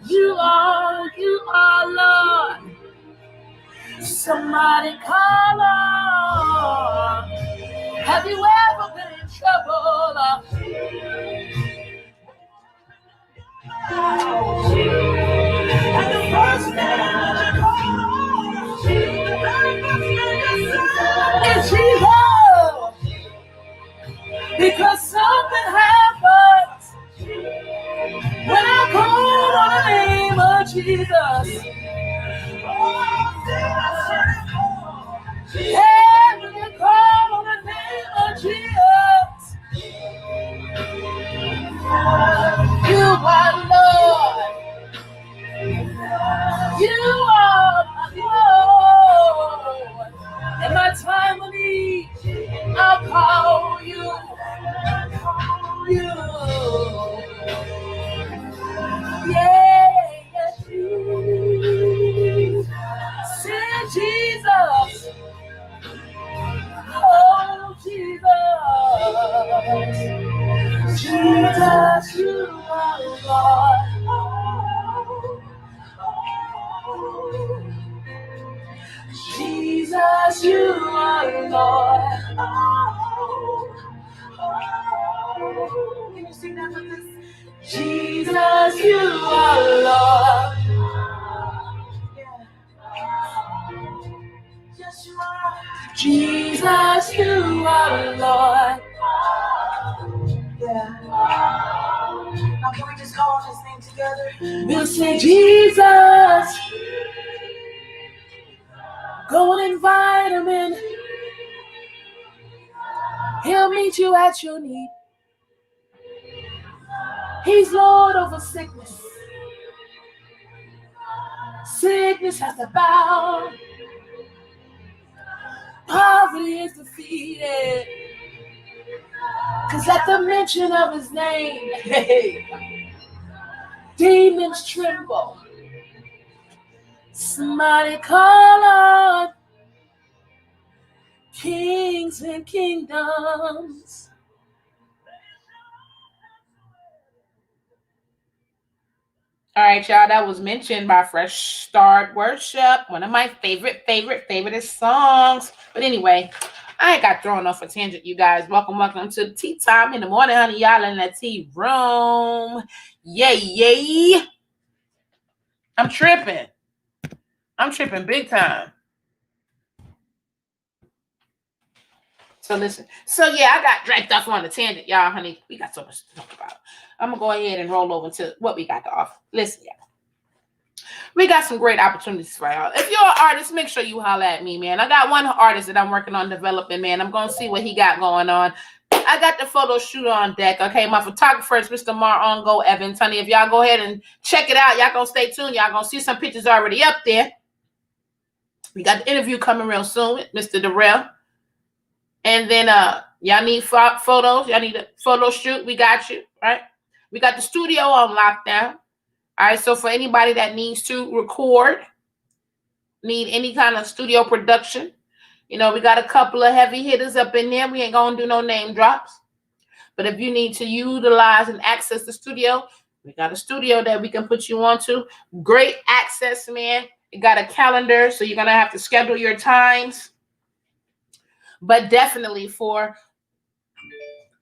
you are Lord. Somebody call on. Have you ever been in trouble? And the first name that you call on, the very first name you say is Jesus. Because something happens when I call on the name of Jesus. Yeah, when you call on the name of Jesus, you are Lord. You are my Lord. In my time of need, I'll call you. Yeah, yes, you. Say Jesus. Oh, Jesus. Jesus, you are Lord. Jesus, you are Lord. Can you sing that with us? Jesus, you are Lord. Yes, you are. Jesus, you are Lord. Yeah. Now can we just call on his name together? We'll say Jesus. Go and invite him in. He'll meet you at your need. He's Lord over sickness. Sickness has to bow. Poverty is defeated. Cause at the mention of his name, demons tremble. Somebody call on kings and kingdoms. All right, y'all, that was mentioned by Fresh Start Worship, one of my favorite songs. But anyway, I ain't got thrown off a tangent, you guys. Welcome to tea time in the morning, honey. Y'all in the tea room. Yay. I'm tripping big time. So listen. So yeah, I got dragged off on a tangent, y'all, honey. We got so much to talk about. I'm going to go ahead and roll over to what we got to offer. Listen, y'all. We got some great opportunities for y'all. If you're an artist, make sure you holler at me, man. I got one artist that I'm working on developing, man. I'm going to see what he got going on. I got the photo shoot on deck. Okay, my photographer is Mr. Marongo Evans. Honey, if y'all go ahead and check it out, y'all going to stay tuned. Y'all going to see some pictures already up there. We got the interview coming real soon with Mr. Darrell. And then y'all need photos. Y'all need a photo shoot. We got you, right? We got the studio on lockdown. All right, so for anybody that needs to record, need any kind of studio production, we got a couple of heavy hitters up in there. We ain't going to do no name drops. But if you need to utilize and access the studio, we got a studio that we can put you onto. Great access, man. You got a calendar, so you're going to have to schedule your times. But definitely for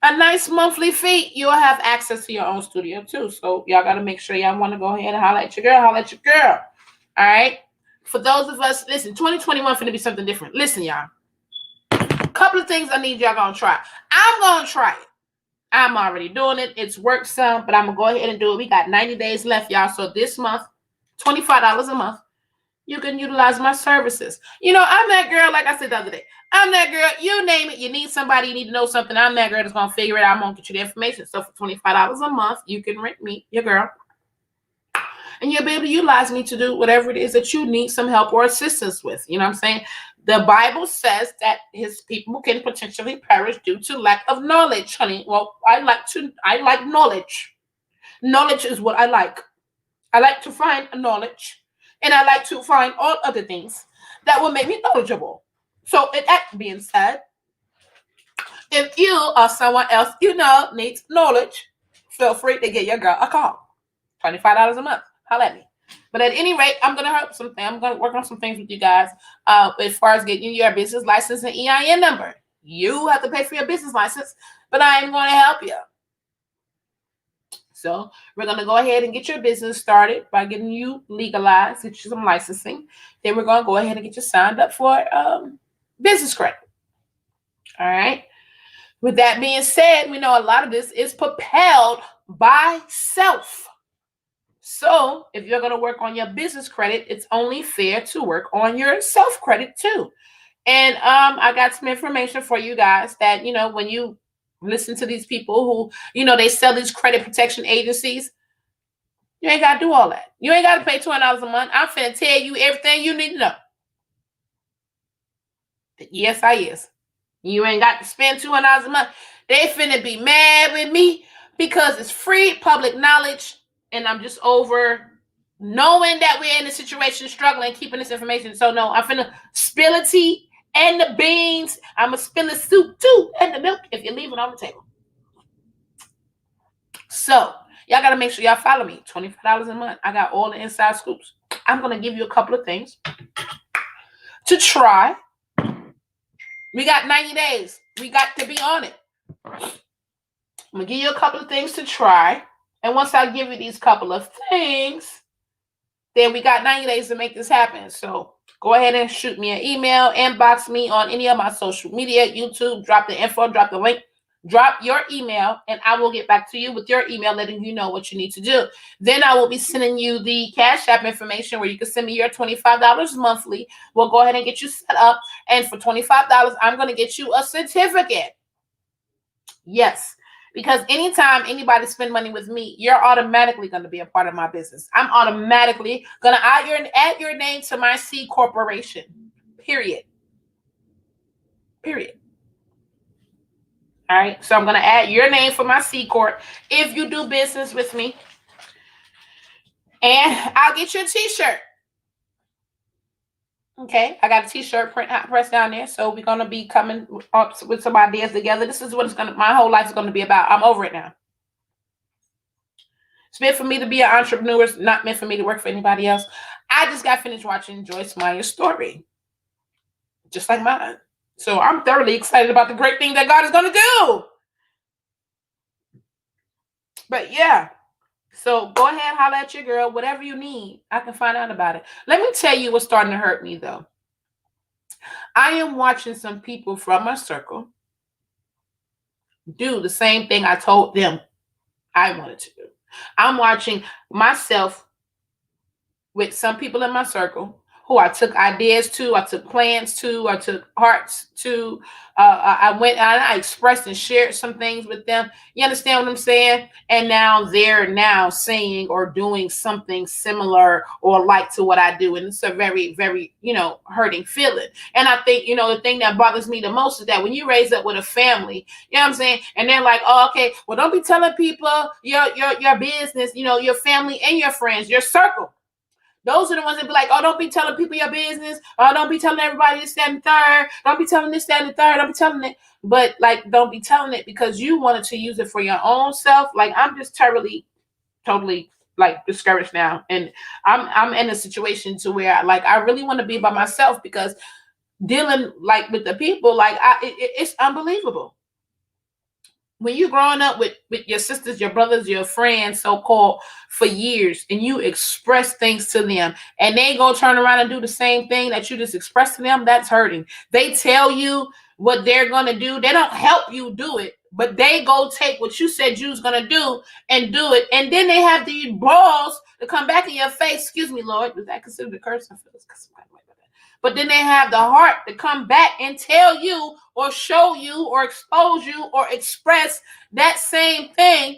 a nice monthly fee, you'll have access to your own studio too. So y'all got to make sure y'all want to go ahead and holler at your girl, holler at your girl. All right. For those of us, listen, 2021 finna be something different. Listen, y'all. Couple of things I need y'all gonna try. I'm gonna try it. I'm already doing it. It's worked some, but I'm gonna go ahead and do it. We got 90 days left, y'all. So this month, $25 a month, you can utilize my services. You know, I'm that girl, like I said the other day. I'm that girl. You name it. You need somebody, you need to know something. I'm that girl that's gonna figure it out. I'm gonna get you the information. So for $25 a month, you can rent me, your girl. And you'll be able to utilize me to do whatever it is that you need some help or assistance with. You know what I'm saying? The Bible says that his people can potentially perish due to lack of knowledge, honey. Well, I like knowledge. Knowledge is what I like. I like to find knowledge. And I like to find all other things that will make me knowledgeable. So, with that being said, if you or someone else you know needs knowledge, feel free to get your girl a call. $25 a month. Holla at me. But at any rate, I'm gonna help something. I'm gonna work on some things with you guys. As far as getting your business license and EIN number, you have to pay for your business license, but I am going to help you. So we're gonna go ahead and get your business started by getting you legalized, get you some licensing. Then we're gonna go ahead and get you signed up for business credit. All right. With that being said, we know a lot of this is propelled by self. So if you're going to work on your business credit, it's only fair to work on your self credit too. And I got some information for you guys that, you know, when you listen to these people who, you know, they sell these credit protection agencies, you ain't got to do all that. You ain't got to pay $200 a month. I'm finna tell you everything you need to know. Yes, I is. You ain't got to spend $200 a month. They finna be mad with me because it's free public knowledge. And I'm just over knowing that we're in a situation struggling, keeping this information. So no, I'm finna spill the tea and the beans. I'm gonna spill the soup too and the milk if you leave it on the table. So y'all gotta make sure y'all follow me. $25 a month. I got all the inside scoops. I'm gonna give you a couple of things to try. We got 90 days. We got to be on it. I'm gonna give you a couple of things to try. And once I give you these couple of things, then we got 90 days to make this happen. So go ahead and shoot me an email, inbox me on any of my social media, YouTube, drop the info, drop the link, drop your email, and I will get back to you with your email letting you know what you need to do. Then I will be sending you the Cash App information where you can send me your $25 monthly. We'll go ahead and get you set up. And for $25, I'm going to get you a certificate. Yes. Because anytime anybody spend money with me, you're automatically going to be a part of my business. I'm automatically going to add your name to my C corporation. Period. All right. So I'm going to add your name for my C corp if you do business with me. And I'll get you a t-shirt. Okay. I got a t-shirt press down there. So we're going to be coming up with some ideas together. This is what my whole life is going to be about. I'm over it now. It's meant for me to be an entrepreneur. It's not meant for me to work for anybody else. I just got finished watching Joyce Meyer's story. Just like mine. So I'm thoroughly excited about the great thing that God is going to do. But yeah. So go ahead, holler at your girl. Whatever you need, I can find out about it. Let me tell you what's starting to hurt me, though. I am watching some people from my circle do the same thing I told them I wanted to do. I'm watching myself with some people in my circle who I took ideas to, I took plans to, I took hearts to. I went and I expressed and shared some things with them. You understand what I'm saying? And now they're now saying or doing something similar or like to what I do. And it's a very, very, hurting feeling. And I think, the thing that bothers me the most is that when you raise up with a family, you know what I'm saying? And they're like, oh, okay, well, don't be telling people your business, your family and your friends, your circle. Those are the ones that be like, oh, don't be telling people your business. Oh, don't be telling everybody this, that, and the third. Don't be telling this, that, and the third. Don't be telling it. But, don't be telling it because you wanted to use it for your own self. I'm just totally, discouraged now. And I'm in a situation to where, I really want to be by myself because dealing like with the people, like it's unbelievable. When you growing up with your sisters, your brothers, your friends, so called, for years, and you express things to them, and they go turn around and do the same thing that you just expressed to them, that's hurting. They tell you what they're gonna do. They don't help you do it, but they go take what you said you was gonna do and do it, and then they have the balls to come back in your face. Excuse me, Lord, was that considered a curse? I feel it's but then they have the heart to come back and tell you or show you or expose you or express that same thing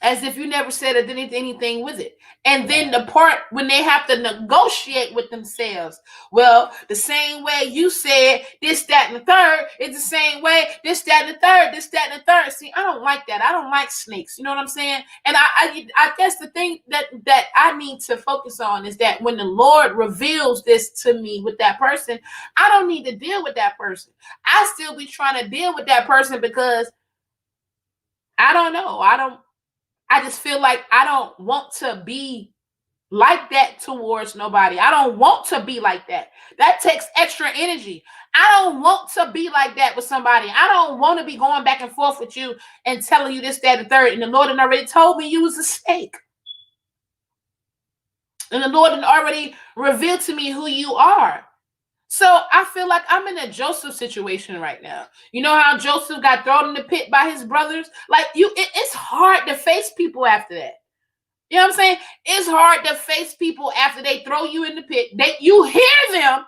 as if you never said or did anything with it. And then the part when they have to negotiate with themselves. Well, the same way you said this, that, and the third, it's the same way this, that, and the third, this, that, and the third. See, I don't like that. I don't like snakes. You know what I'm saying? And I guess the thing that I need to focus on is that when the Lord reveals this to me with that person, I don't need to deal with that person. I still be trying to deal with that person because I don't know. I just feel like I don't want to be like that towards nobody. I don't want to be like that. That takes extra energy. I don't want to be like that with somebody. I don't want to be going back and forth with you and telling you this, that, and the third. And the Lord had already told me you was a snake. And the Lord had already revealed to me who you are. So I feel like I'm in a Joseph situation right now. You know how Joseph got thrown in the pit by his brothers? Like it's hard to face people after that. You know what I'm saying? It's hard to face people after they throw you in the pit. You hear them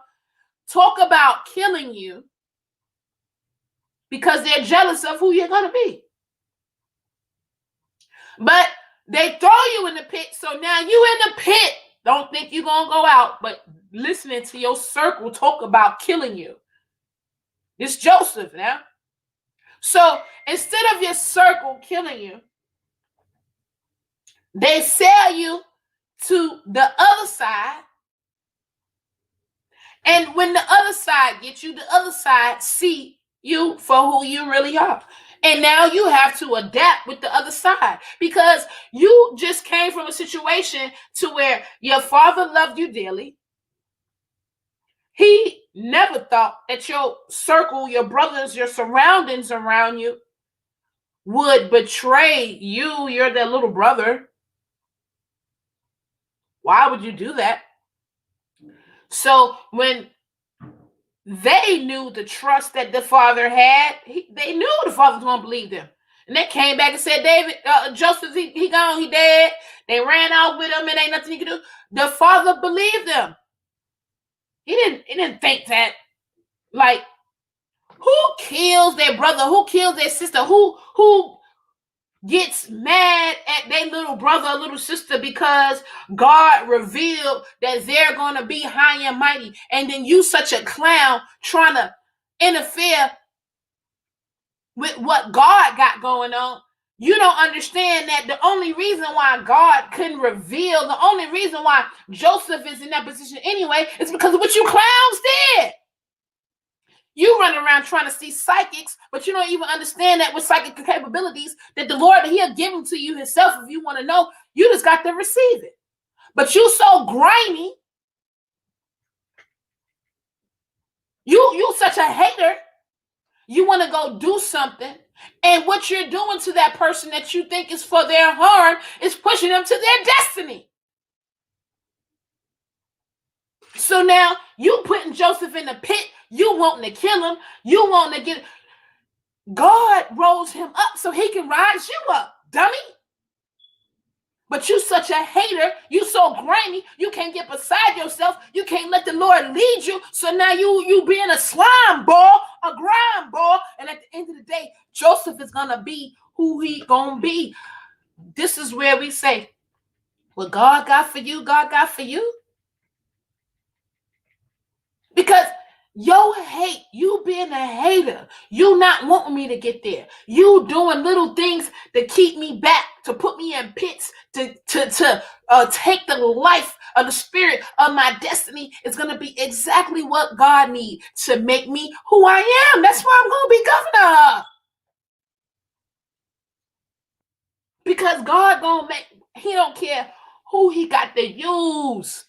talk about killing you because they're jealous of who you're going to be. But they throw you in the pit, so now you in the pit. Don't think you're going to go out, but listening to your circle talk about killing you. It's Joseph now. So instead of your circle killing you, they sell you to the other side. And when the other side gets you, the other side see you for who you really are. And now you have to adapt with the other side because you just came from a situation to where your father loved you dearly. He never thought that your circle, your brothers, your surroundings around you would betray you. You're their little brother. Why would you do that? So when they knew the trust that the father had, they knew the father was going to believe them. And they came back and said, Joseph, he gone, he dead. They ran out with him and ain't nothing he could do. The father believed them. He didn't think that, like, who kills their brother? Who kills their sister? Who gets mad at their little brother or little sister because God revealed that they're going to be high and mighty, and then you such a clown trying to interfere with what God got going on? You don't understand that the only reason why God couldn't reveal, the only reason why Joseph is in that position anyway, is because of what you clowns did. You run around trying to see psychics, but you don't even understand that with psychic capabilities that the Lord, he'll give them to you himself. If you want to know, you just got to receive it. But you so grimy. You such a hater. You want to go do something. And what you're doing to that person that you think is for their harm is pushing them to their destiny. So now you putting Joseph in the pit. You wanting to kill him. You wanting to get... God rose him up so he can rise you up, dummy. But you such a hater. You so grimy. You can't get beside yourself. You can't let the Lord lead you. So now you being a slime ball, a grind ball. And at the end of the day, Joseph is going to be who he going to be. This is where we say, what God got for you, God got for you. Because your hate, you being a hater, you not wanting me to get there. You doing little things to keep me back, to put me in pits, to take the life of the spirit of my destiny is going to be exactly what God needs to make me who I am. That's why I'm going to be governor. Because God going to make, he don't care who he got to use.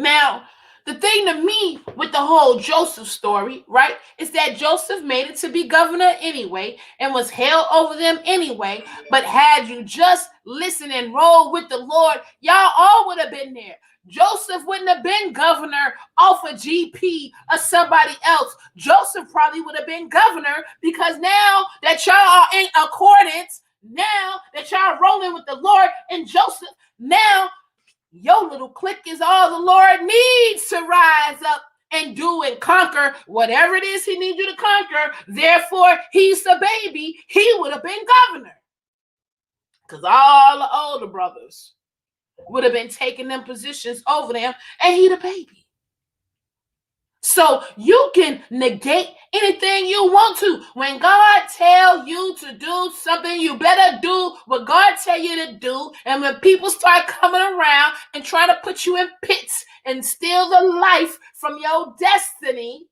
Now, the thing to me with the whole Joseph story, right, is that Joseph made it to be governor anyway and was held over them anyway. But had you just listened and rolled with the Lord, y'all all would have been there. Joseph wouldn't have been governor off a GP or somebody else. Joseph probably would have been governor, because now that y'all are in accordance, now that y'all rolling with the Lord and Joseph, now your little clique is all the Lord needs to rise up and do and conquer whatever it is he needs you to conquer. Therefore, he's the baby. He would have been governor, because all the older brothers would have been taking them positions over them, and he the baby. So you can negate anything you want to. When God tell you to do something, you better do what God tell you to do. And when people start coming around and trying to put you in pits and steal the life from your destiny,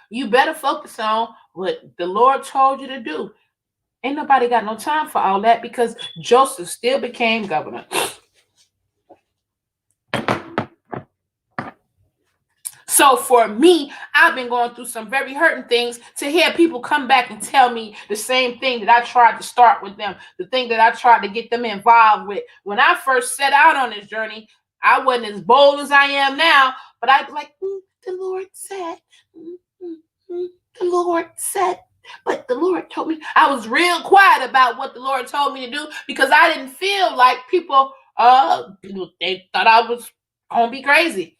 you better focus on what the Lord told you to do. Ain't nobody got no time for all that, because Joseph still became governor. So for me, I've been going through some very hurting things to hear people come back and tell me the same thing that I tried to start with them, the thing that I tried to get them involved with. When I first set out on this journey, I wasn't as bold as I am now, but I'd be like, the Lord said, the Lord said, but the Lord told me. I was real quiet about what the Lord told me to do, because I didn't feel like people, they thought I was going to be crazy.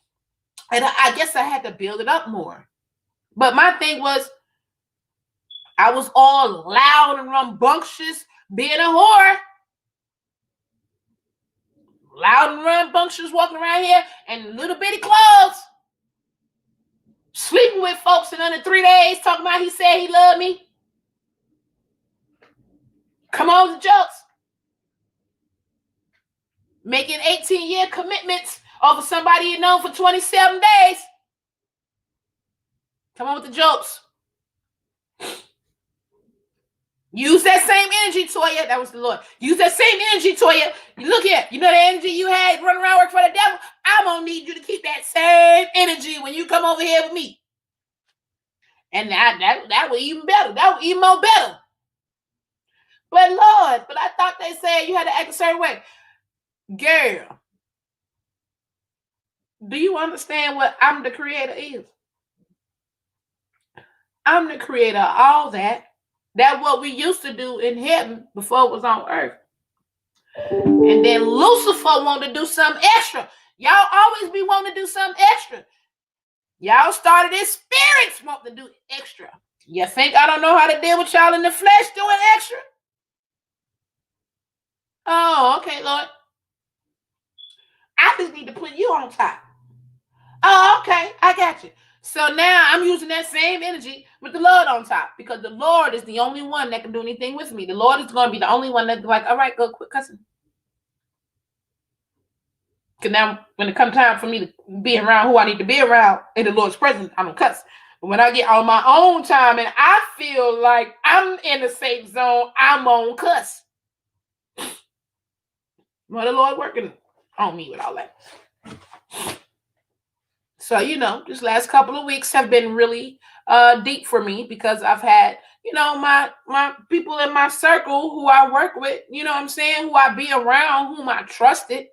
And I guess I had to build it up more. But my thing was, I was all loud and rambunctious, being a whore. Loud and rambunctious, walking around here in little bitty clothes. Sleeping with folks in under 3 days, talking about he said he loved me. Come on with the jokes. Making 18-year commitments over somebody you know for 27 days. Come on with the jokes. Use that same energy, Toya. That was the Lord. Use that same energy, Toya. Look here. You know the energy you had running around working for the devil? I'm going to need you to keep that same energy when you come over here with me. And that was even better. That was even more better. But Lord, I thought they said you had to act a certain way. Girl, do you understand what I'm the creator is? I'm the creator of all that. That's what we used to do in heaven before it was on earth. And then Lucifer wanted to do something extra. Y'all always be wanting to do something extra. Y'all started as spirits wanting to do extra. You think I don't know how to deal with y'all in the flesh doing extra? Oh, okay, Lord. I just need to put you on top. Oh, okay, I got you. So now I'm using that same energy with the Lord on top, because the Lord is the only one that can do anything with me. The Lord is going to be the only one that's like, all right, go quit cussing. Because now when it comes time for me to be around who I need to be around in the Lord's presence, I'm going to cuss. But when I get on my own time and I feel like I'm in the safe zone, I'm on cuss. Well, the Lord working on me with all that. So, this last couple of weeks have been really deep for me, because I've had, my people in my circle who I work with, who I be around, whom I trusted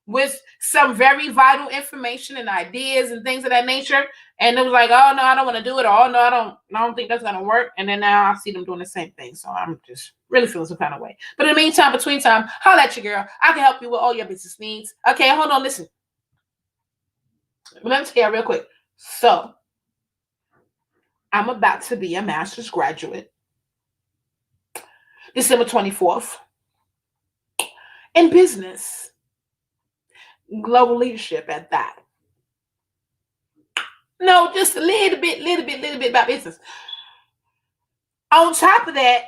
with some very vital information and ideas and things of that nature. And it was like, oh, no, I don't want to do it. Or, oh, no, I don't think that's going to work. And then now I see them doing the same thing. So I'm just really feeling some kind of way. But in the meantime, between time, holla at your girl. I can help you with all your business needs. Okay, hold on, listen. Let me tell you real quick. So, I'm about to be a master's graduate December 24th in business, global leadership at that. No, just a little bit about business. On top of that,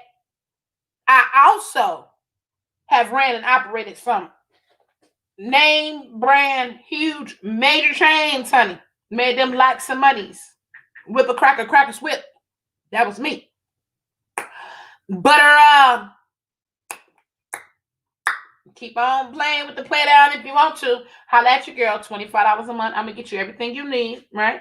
I also have ran and operated some name brand, huge, major chains, honey. Made them like some monies. Whip a crackers whip. That was me. But Keep on playing with the play down if you want to. Holla at your girl, $25 a month. I'm gonna get you everything you need, right?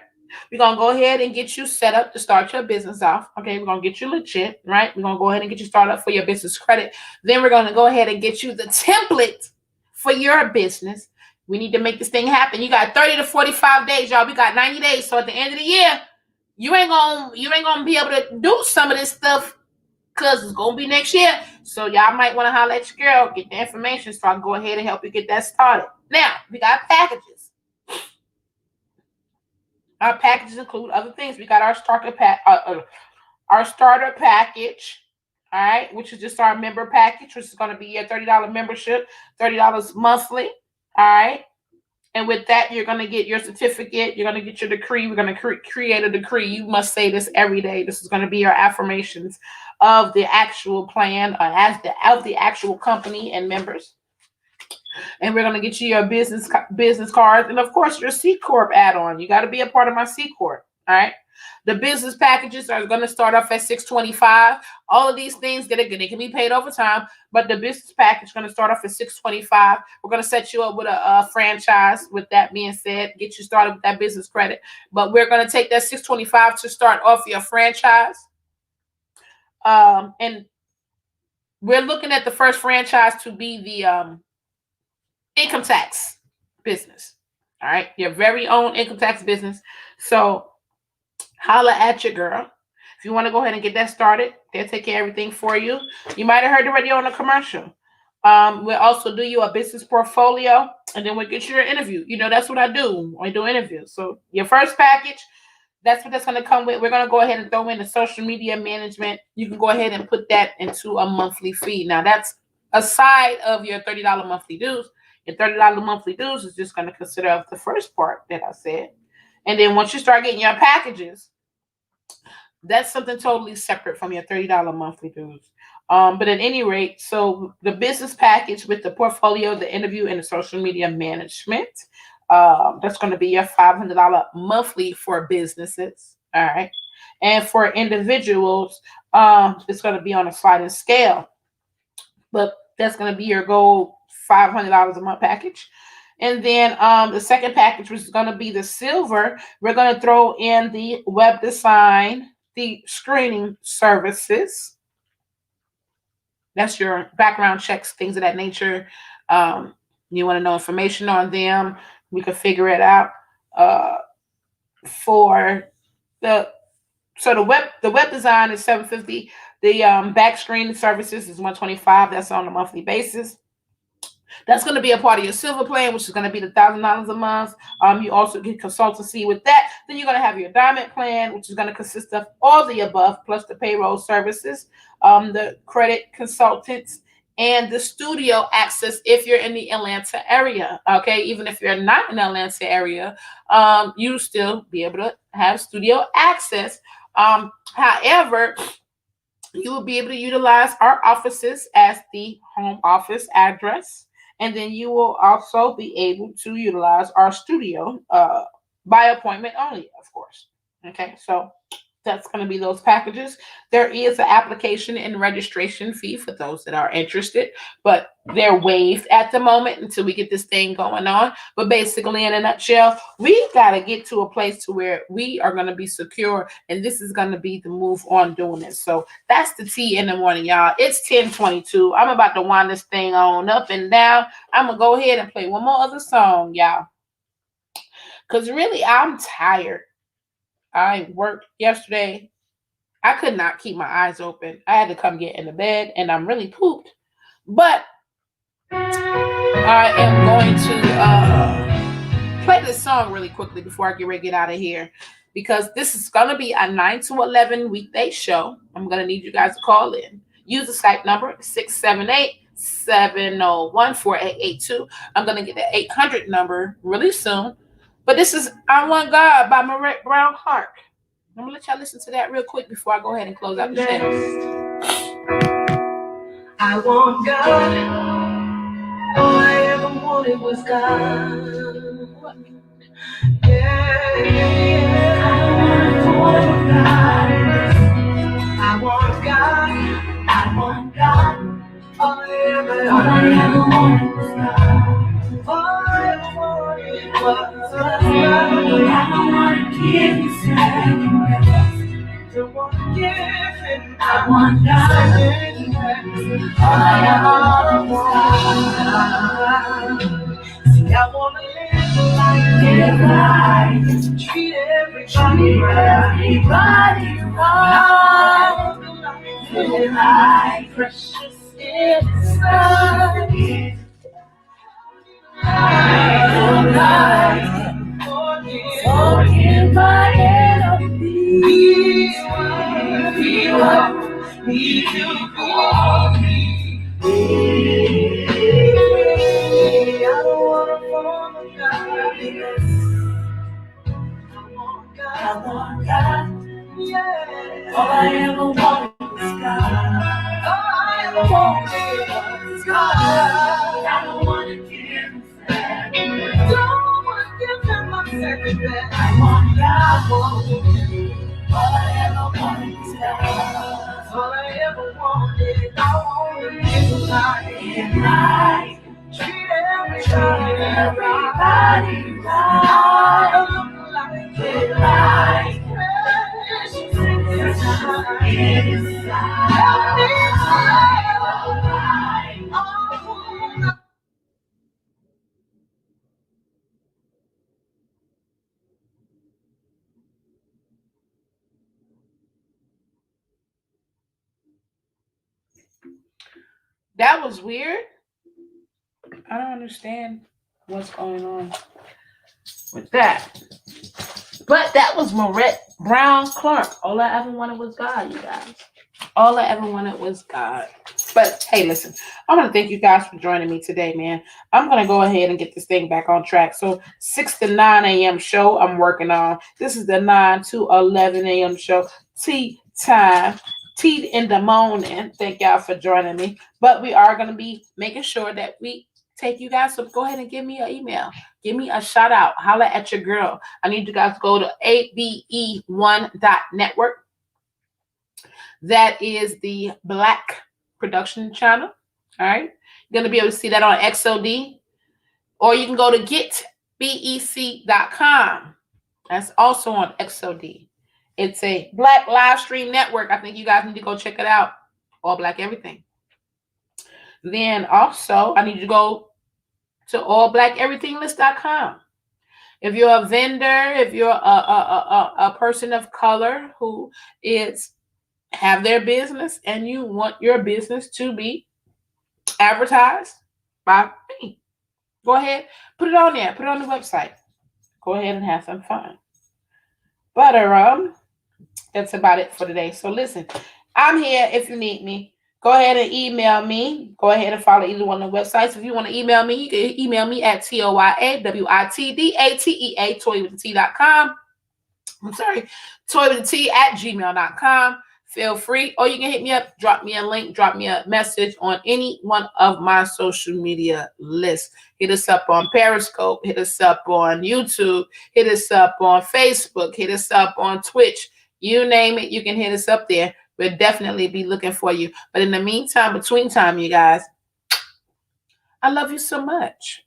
We're gonna go ahead and get you set up to start your business off. Okay, we're gonna get you legit, right? We're gonna go ahead and get you started up for your business credit. Then we're gonna go ahead and get you the template for your business. We need to make this thing happen. You got 30 to 45 days, y'all. We got 90 days. So at the end of the year, you ain't gonna be able to do some of this stuff because it's gonna be next year. So y'all might want to holler at your girl, get the information so I can go ahead and help you get that started. Now, we got packages. Our packages include other things. We got our starter package, all right, which is just our member package, which is going to be a $30 membership, $30 monthly, all right. And with that, you're going to get your certificate. You're going to get your decree. We're going to create a decree. You must say this every day. This is going to be your affirmations of the actual plan of the actual company and members. And we're going to get you your business cards. And, of course, your C Corp add-on. You got to be a part of my C Corp, all right? The business packages are going to start off at $625. All of these things, they can be paid over time, but the business package is going to start off at $625. We're going to set you up with a franchise. With that being said, get you started with that business credit. But we're going to take that $625 to start off your franchise. And we're looking at the first franchise to be the income tax business. All right, your very own income tax business. So holla at your girl. If you want to go ahead and get that started, they'll take care of everything for you. You might have heard already on a commercial. We'll also do you a business portfolio, and then we'll get you an interview. You know, that's what I do. I do interviews. So your first package, that's what that's going to come with. We're going to go ahead and throw in the social media management. You can go ahead and put that into a monthly fee. Now, that's aside of your $30 monthly dues. Your $30 monthly dues is just going to consider of the first part that I said. And then once you start getting your packages, that's something totally separate from your $30 monthly dues. But at any rate, so the business package with the portfolio, the interview, and the social media management, that's going to be your $500 monthly for businesses. All right. And for individuals, it's going to be on a sliding scale. But that's going to be your gold $500 a month package. And then the second package, which is going to be the silver, we're going to throw in the web design, the screening services. That's your background checks, things of that nature. You want to know information on them, we can figure it out. For the web design is $750. The back screening services is $125. That's on a monthly basis. That's going to be a part of your silver plan, which is going to be the $1,000 a month. You also get consultancy with that. Then you're going to have your diamond plan, which is going to consist of all the above, plus the payroll services, the credit consultants, and the studio access if you're in the Atlanta area. Okay, even if you're not in the Atlanta area, you still be able to have studio access. However, you will be able to utilize our offices as the home office address. And then you will also be able to utilize our studio by appointment only, of course. Okay, so that's going to be those packages. There is an application and registration fee for those that are interested, but they're waived at the moment until we get this thing going on. But basically, in a nutshell, we got to get to a place to where we are going to be secure, and this is going to be the move on doing this. So that's the tea in the morning, y'all. It's 10:22. I'm about to wind this thing on up and down. I'm going to go ahead and play one more other song, y'all, because really, I'm tired. I worked yesterday. I could not keep my eyes open. I had to come get in the bed, and I'm really pooped. But I am going to play this song really quickly before I get ready to get out of here, because this is going to be a 9 to 11 weekday show. I'm going to need you guys to call in. Use the Skype number 678-701-4882. I'm going to get the 800 number really soon. But this is I Want God by Marette Brown Clark. I'm going to let y'all listen to that real quick before I go ahead and close out the show. I want God. All I ever wanted was God. Yeah. I want God. I want God. All I ever wanted don't wanna give you second best. Don't wanna give it. I want God. All I ever want is God. See, I wanna live life, treat everybody right. Live life, precious in His sight. Forgive my enemies. Be what He do for me. I don't wanna fall on God. I want God. Yeah. All I ever wanted was God. All I ever wanted was God. I don't want to give Him second. Don't want to give Him my second best. I want God. All I ever wanted was God. All I ever wanted. I want to live life. Treat everybody right. Live life. Precious inside. Help me live. That was weird. I don't understand what's going on with that. But that was Marette Brown Clark. All I ever wanted was God, you guys. All I ever wanted was God. But hey, listen, I want to thank you guys for joining me today, man. I'm going to go ahead and get this thing back on track. So 6 to 9 a.m. show I'm working on. This is the 9 to 11 a.m. show. Tea time. Tea in the morning. Thank y'all for joining me. But we are going to be making sure that we take you guys. So go ahead and give me an email. Give me a shout out. Holla at your girl. I need you guys to go to abe1.network. That is the Black production channel. All right. You're going to be able to see that on XOD. Or you can go to getbec.com. That's also on XOD. It's a Black live stream network. I think you guys need to go check it out. All Black everything. Then also, I need you to go to allblackeverythinglist.com. If you're a vendor, if you're a person of color who is have their business and you want your business to be advertised by me, go ahead, put it on there, put it on the website. Go ahead and have some fun. But that's about it for today. So listen, I'm here if you need me. Go ahead and email me. Go ahead and follow either one of the websites. If you want to email me, you can email me at toyawitdata, toy.com. I'm sorry, toywitht@gmail.com. Feel free, or you can hit me up, drop me a link, drop me a message on any one of my social media lists. Hit us up on Periscope, hit us up on YouTube, hit us up on Facebook, hit us up on Twitch. You name it, you can hit us up there. We'll definitely be looking for you. But in the meantime, between time, you guys, I love you so much.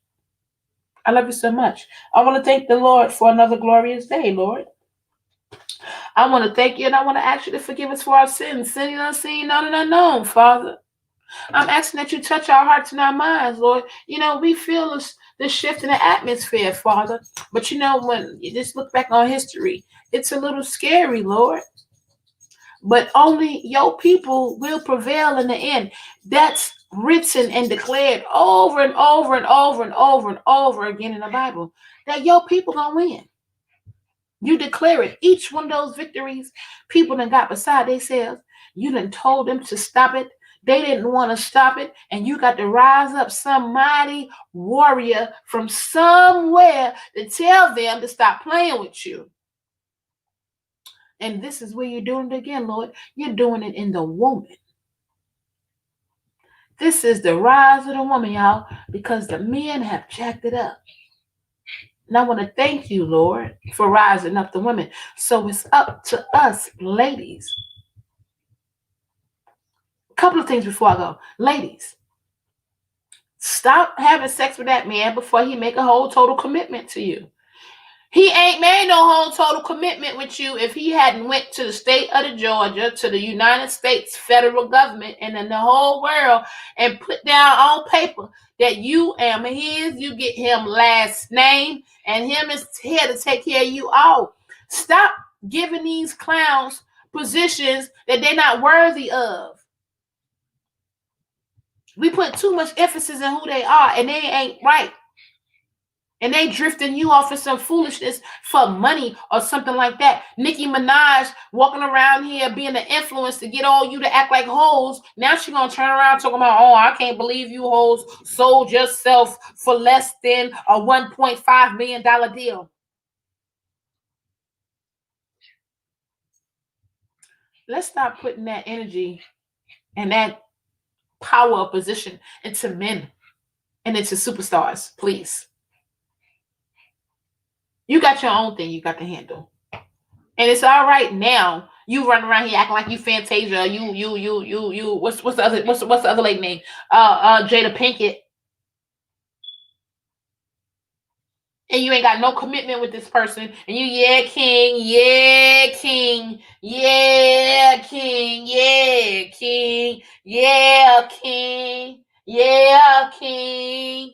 I love you so much. I want to thank the Lord for another glorious day, Lord. I want to thank you, and I want to ask you to forgive us for our sins, seen, unseen, known, and unknown, Father. I'm asking that you touch our hearts and our minds, Lord. You know, we feel this shift in the atmosphere, Father. But you know, when you just look back on history, it's a little scary, Lord. But only your people will prevail in the end. That's written and declared over and over and over and over and over again in the Bible. That your people gonna win. You declare it. Each one of those victories, people done got beside themselves. You done told them to stop it. They didn't want to stop it. And you got to rise up some mighty warrior from somewhere to tell them to stop playing with you. And this is where you're doing it again, Lord. You're doing it in the woman. This is the rise of the woman, y'all, because the men have jacked it up. And I want to thank you, Lord, for rising up the women. So it's up to us, ladies. A couple of things before I go. Ladies, stop having sex with that man before he make a whole total commitment to you. He ain't made no whole total commitment with you if he hadn't went to the state of the Georgia, to the United States federal government, and in the whole world, and put down on paper that you am his. You get him last name, and him is here to take care of you all. Stop giving these clowns positions that they're not worthy of. We put too much emphasis in who they are, and they ain't right. And they drifting you off of some foolishness for money or something like that. Nicki Minaj walking around here being an influence to get all you to act like hoes. Now she gonna turn around talking about, oh, I can't believe you hoes sold yourself for less than a $1.5 million deal. Let's stop putting that energy and that power of position into men and into superstars, please. You got your own thing you got to handle. And it's all right now. You run around here acting like you Fantasia. You. What's the other lady name? Jada Pinkett. And you ain't got no commitment with this person. And you, yeah, king, yeah, king, yeah, king, yeah, king, yeah, king, yeah, king.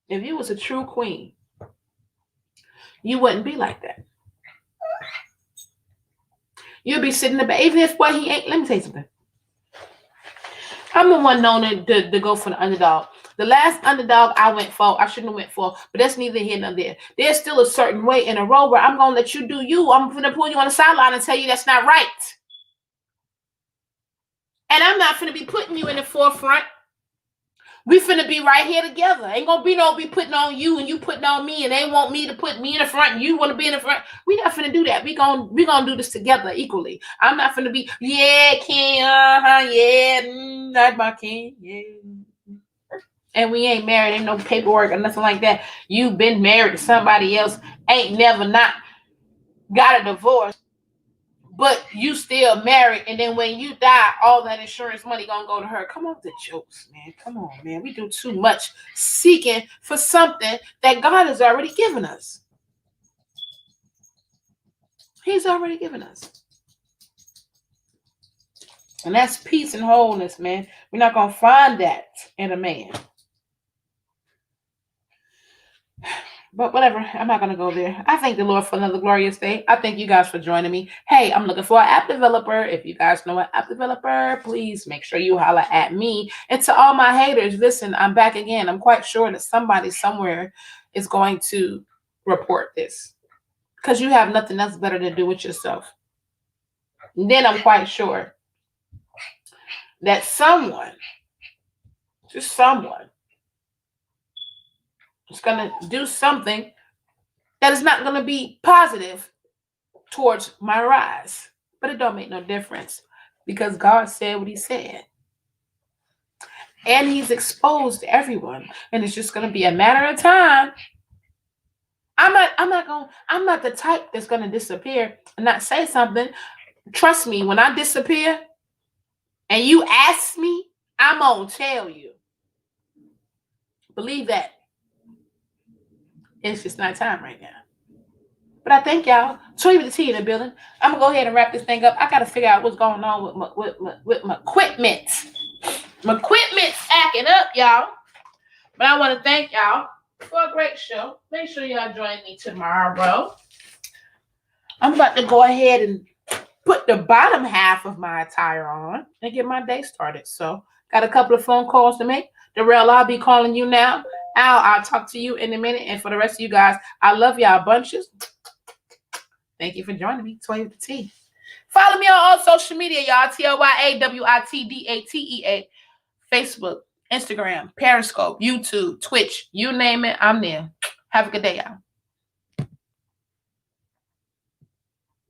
If you was a true queen, you wouldn't be like that. You'll be sitting there, even if what he ain't. Let me tell you something. I'm the one known to go for the underdog. The last underdog I shouldn't have went for, but that's neither here nor there. There's still a certain way in a row where I'm going to let you do you. I'm going to pull you on the sideline and tell you that's not right. And I'm not going to be putting you in the forefront. We finna be right here together. Ain't gonna be no be putting on you and you putting on me, and they want me to put me in the front and you want to be in the front. We not finna do that. We gonna do this together equally. I'm not finna be, yeah, king, yeah, not my king, yeah. And we ain't married, ain't no paperwork or nothing like that. You've been married to somebody else, ain't never not got a divorce, but you still married, and then when you die, all that insurance money gonna go to her. Come on with the jokes, man. Come on, man. We do too much seeking for something that God has already given us. He's already given us. And that's peace and wholeness, man. We're not gonna find that in a man. But whatever, I'm not going to go there. I thank the Lord for another glorious day. I thank you guys for joining me. Hey, I'm looking for an app developer. If you guys know an app developer, please make sure you holler at me. And to all my haters, listen, I'm back again. I'm quite sure that somebody somewhere is going to report this because you have nothing else better to do with yourself. And then I'm quite sure that someone, just someone, is going to do something that is not going to be positive towards my rise. But it don't make no difference because God said what he said. And he's exposed everyone. And it's just going to be a matter of time. I'm not the type that's going to disappear and not say something. Trust me, when I disappear and you ask me, I'm going to tell you. Believe that. It's just not time right now. But I thank y'all. Toy with the tea in the building. I'm going to go ahead and wrap this thing up. I got to figure out what's going on with my equipment. My equipment's acting up, y'all. But I want to thank y'all for a great show. Make sure y'all join me tomorrow. I'm about to go ahead and put the bottom half of my attire on and get my day started. So, got a couple of phone calls to make. Darrell, I'll be calling you now. I'll talk to you in a minute. And for the rest of you guys, I love y'all bunches. Thank you for joining me. Toy with the T. Follow me on all social media, y'all. TOYAWITDATEA. Facebook, Instagram, Periscope, YouTube, Twitch. You name it, I'm there. Have a good day, y'all.